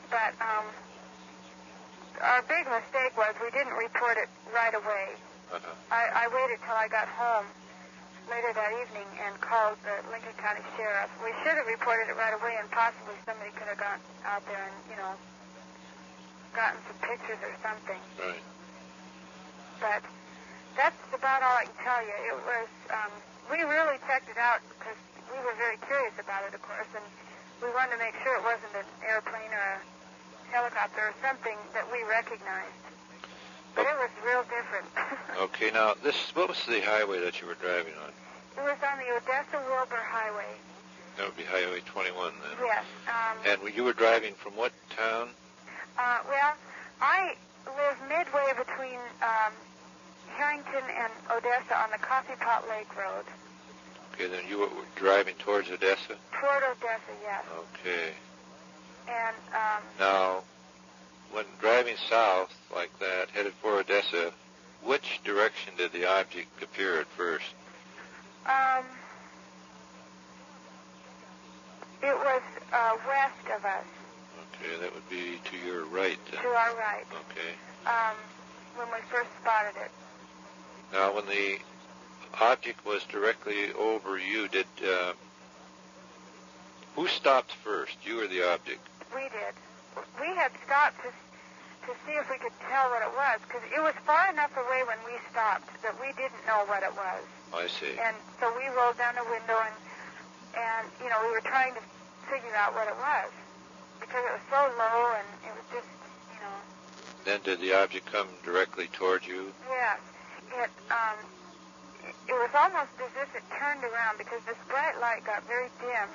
S10: But our big mistake was we didn't report it right away.
S9: Uh-huh.
S10: I waited till I got home later that evening and called the Lincoln County Sheriff. We should have reported it right away, and possibly somebody could have gone out there and, gotten some pictures or something.
S9: Right.
S10: But that's about all I can tell you. It was, we really checked it out because we were very curious about it, of course, and we wanted to make sure it wasn't an airplane or a helicopter or something that we recognized. But it was real different.
S9: Okay, now, what was the highway that you were driving on?
S10: It was on the Odessa-Wilbur Highway.
S9: That would be Highway 21 then.
S10: Yes.
S9: And you were driving from what town?
S10: Well, I live midway between Harrington and Odessa on the Coffee Pot Lake Road.
S9: Okay, then you were driving towards Odessa?
S10: Toward Odessa, yes.
S9: Okay.
S10: And,
S9: now, when driving south like that, headed for Odessa, which direction did the object appear at first?
S10: It was west of us.
S9: Okay, that would be to your right then.
S10: To our right.
S9: Okay.
S10: When we first spotted it.
S9: Now, when the object was directly over you, who stopped first, you or the object?
S10: We did. We had stopped to see if we could tell what it was, because it was far enough away when we stopped that we didn't know what it was.
S9: I see.
S10: And so we rolled down the window and we were trying to figure out what it was, because it was so low and it was just,
S9: Then did the object come directly toward you?
S10: Yes. It was almost as if it turned around, because this bright light got very dim,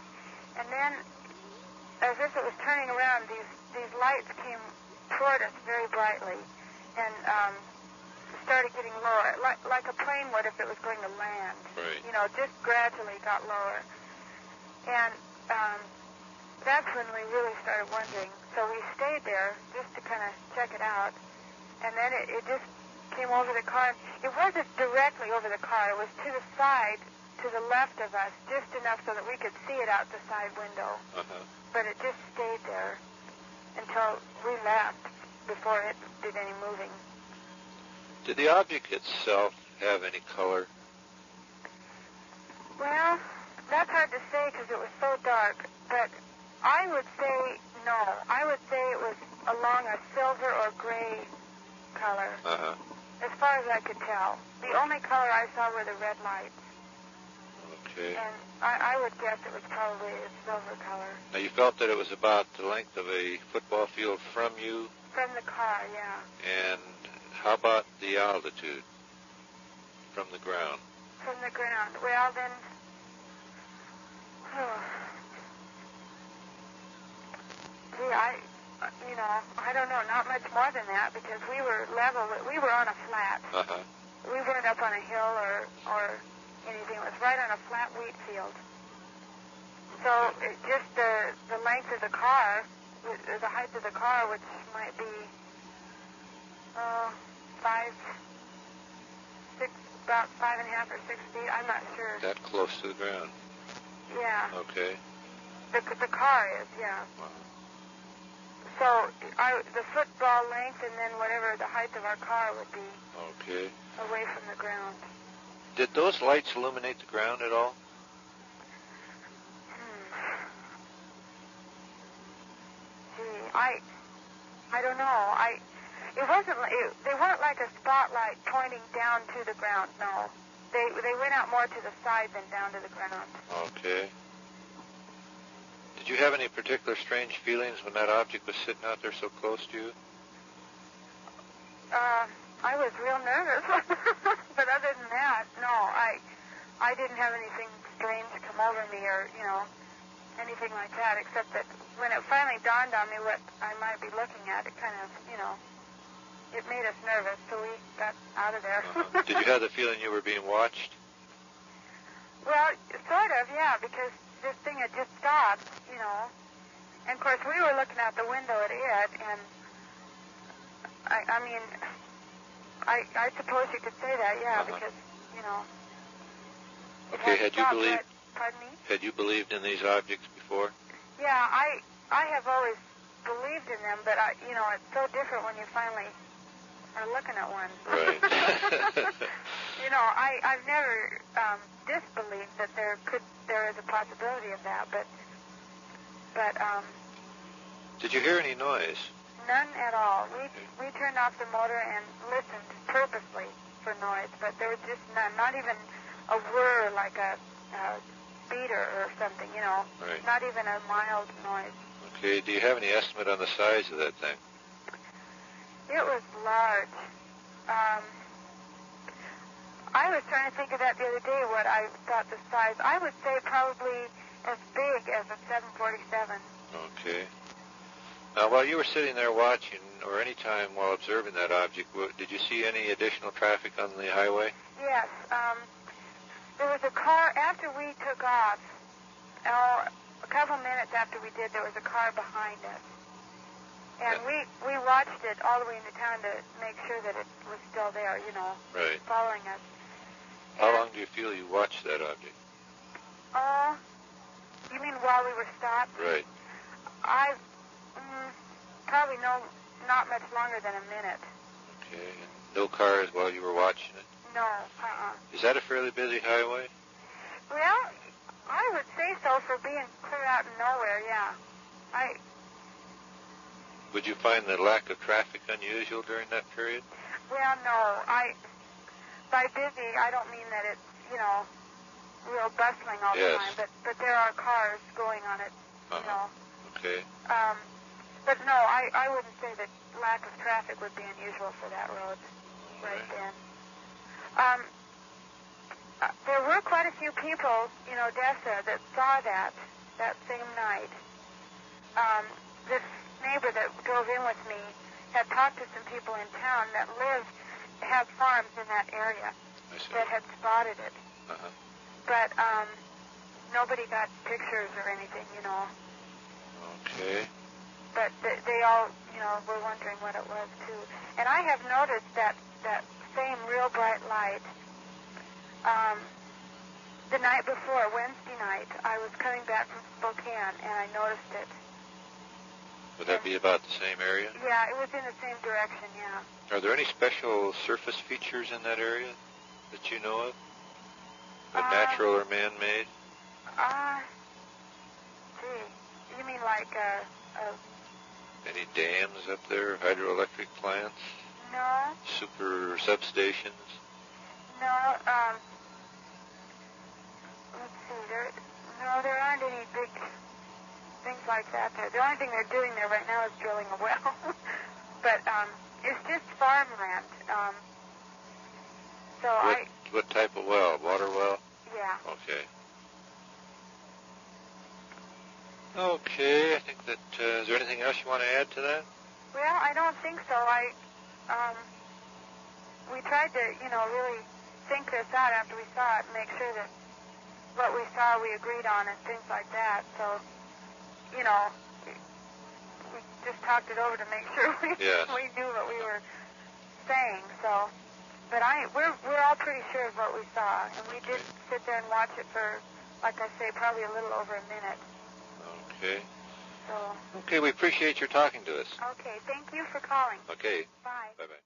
S10: and then as if it was turning around, these lights came toward us very brightly and started getting lower, like a plane would if it was going to land.
S9: Right.
S10: Just gradually got lower. And that's when we really started wondering. So we stayed there just to kind of check it out. And then it just came over the car. It wasn't directly over the car. It was to the side, to the left of us, just enough so that we could see it out the side window.
S9: Uh-huh.
S10: But it just stayed there until we left before it did any moving.
S9: Did the object itself have any color?
S10: Well, that's hard to say because it was so dark, but I would say no. I would say it was along a silver or gray color, as far as I could tell. The only color I saw were the red lights.
S9: Okay.
S10: And I would guess it was probably a silver color.
S9: Now, you felt that it was about the length of a football field from you?
S10: From the car, yeah.
S9: And how about the altitude from the ground?
S10: From the ground. Well, then, I don't know, not much more than that, because we were level. We were on a flat.
S9: Uh-huh.
S10: We weren't up on a hill or anything. It was right on a flat wheat field. So it just the length of the car, the height of the car, which might be about 5.5 or 6 feet. I'm not sure.
S9: That close to the ground?
S10: Yeah.
S9: Okay.
S10: The car is, yeah.
S9: Wow.
S10: So the football length and then whatever the height of our car would be.
S9: Okay.
S10: Away from the ground.
S9: Did those lights illuminate the ground at all?
S10: Gee, I don't know. It wasn't. They weren't like a spotlight pointing down to the ground. No, they went out more to the side than down to the ground.
S9: Okay. Did you have any particular strange feelings when that object was sitting out there so close to you?
S10: I was real nervous. But other than that, no, I didn't have anything strange come over me or, anything like that, except that when it finally dawned on me what I might be looking at, it kind of, it made us nervous, so we got out of there.
S9: Did you have the feeling you were being watched?
S10: Well, sort of, yeah, because this thing had just stopped, And, of course, we were looking out the window at it, and I suppose you could say that, yeah, because,
S9: Okay, had you believed...
S10: Pardon me?
S9: Had you believed in these objects before?
S10: Yeah, I have always believed in them, but, it's so different when you finally are looking at one.
S9: Right.
S10: I've never disbelieved that there is a possibility of that, but
S9: Did you hear any noise?
S10: none at all. We turned off the motor and listened purposely for noise, but there was just none, not even a whir like a beater or something,
S9: Right.
S10: Not even a mild noise.
S9: Okay, do you have any estimate on the size of that thing?
S10: It was large. I was trying to think of that the other day, what I thought the size. I would say probably as big as a 747.
S9: Okay. Now, while you were sitting there watching, or any time while observing that object, did you see any additional traffic on the highway?
S10: Yes. There was a car, after we took off, a couple minutes after we did, there was a car behind us. And we watched it all the way into town to make sure that it was still there,
S9: Right.
S10: following us.
S9: How long do you feel you watched that object?
S10: You mean while we were stopped?
S9: Right.
S10: Probably not much longer than a minute.
S9: Okay. And no cars while you were watching it?
S10: No,
S9: Is that a fairly busy highway?
S10: Well, I would say so for being clear out in nowhere, yeah.
S9: Would you find the lack of traffic unusual during that period?
S10: Well, no. By busy, I don't mean that it's, real bustling all the time, but there are cars going on it,
S9: Okay.
S10: But no, I wouldn't say that lack of traffic would be unusual for that road right then. There were quite a few people, Odessa, that saw that same night. This neighbor that drove in with me had talked to some people in town that have farms in that area that had spotted it. But nobody got pictures or anything,
S9: Okay.
S10: But they all, were wondering what it was, too. And I have noticed that same real bright light. The night before, Wednesday night, I was coming back from Spokane, and I noticed it.
S9: Would that be about the same area?
S10: Yeah, it was in the same direction, yeah.
S9: Are there any special surface features in that area that you know of? Natural or man-made?
S10: Gee, you mean like
S9: Any dams up there, hydroelectric plants?
S10: No.
S9: Super substations?
S10: No, let's see, there aren't any big things like that there. The only thing they're doing there right now is drilling a well. But, it's just farmland.
S9: What type of well? Water well?
S10: Yeah.
S9: Okay. Okay, I think that, is there anything else you want to add to that?
S10: Well, I don't think so. We tried to, really think this out after we saw it and make sure that what we saw we agreed on and things like that. So, we just talked it over to make sure we knew what we were saying. So, but we're all pretty sure of what we saw, and we did sit there and watch it for, like I say, probably a little over a minute.
S9: Okay.
S10: So.
S9: Okay, we appreciate your talking to us.
S10: Okay, thank you for calling.
S9: Okay.
S10: Bye.
S9: Bye-bye.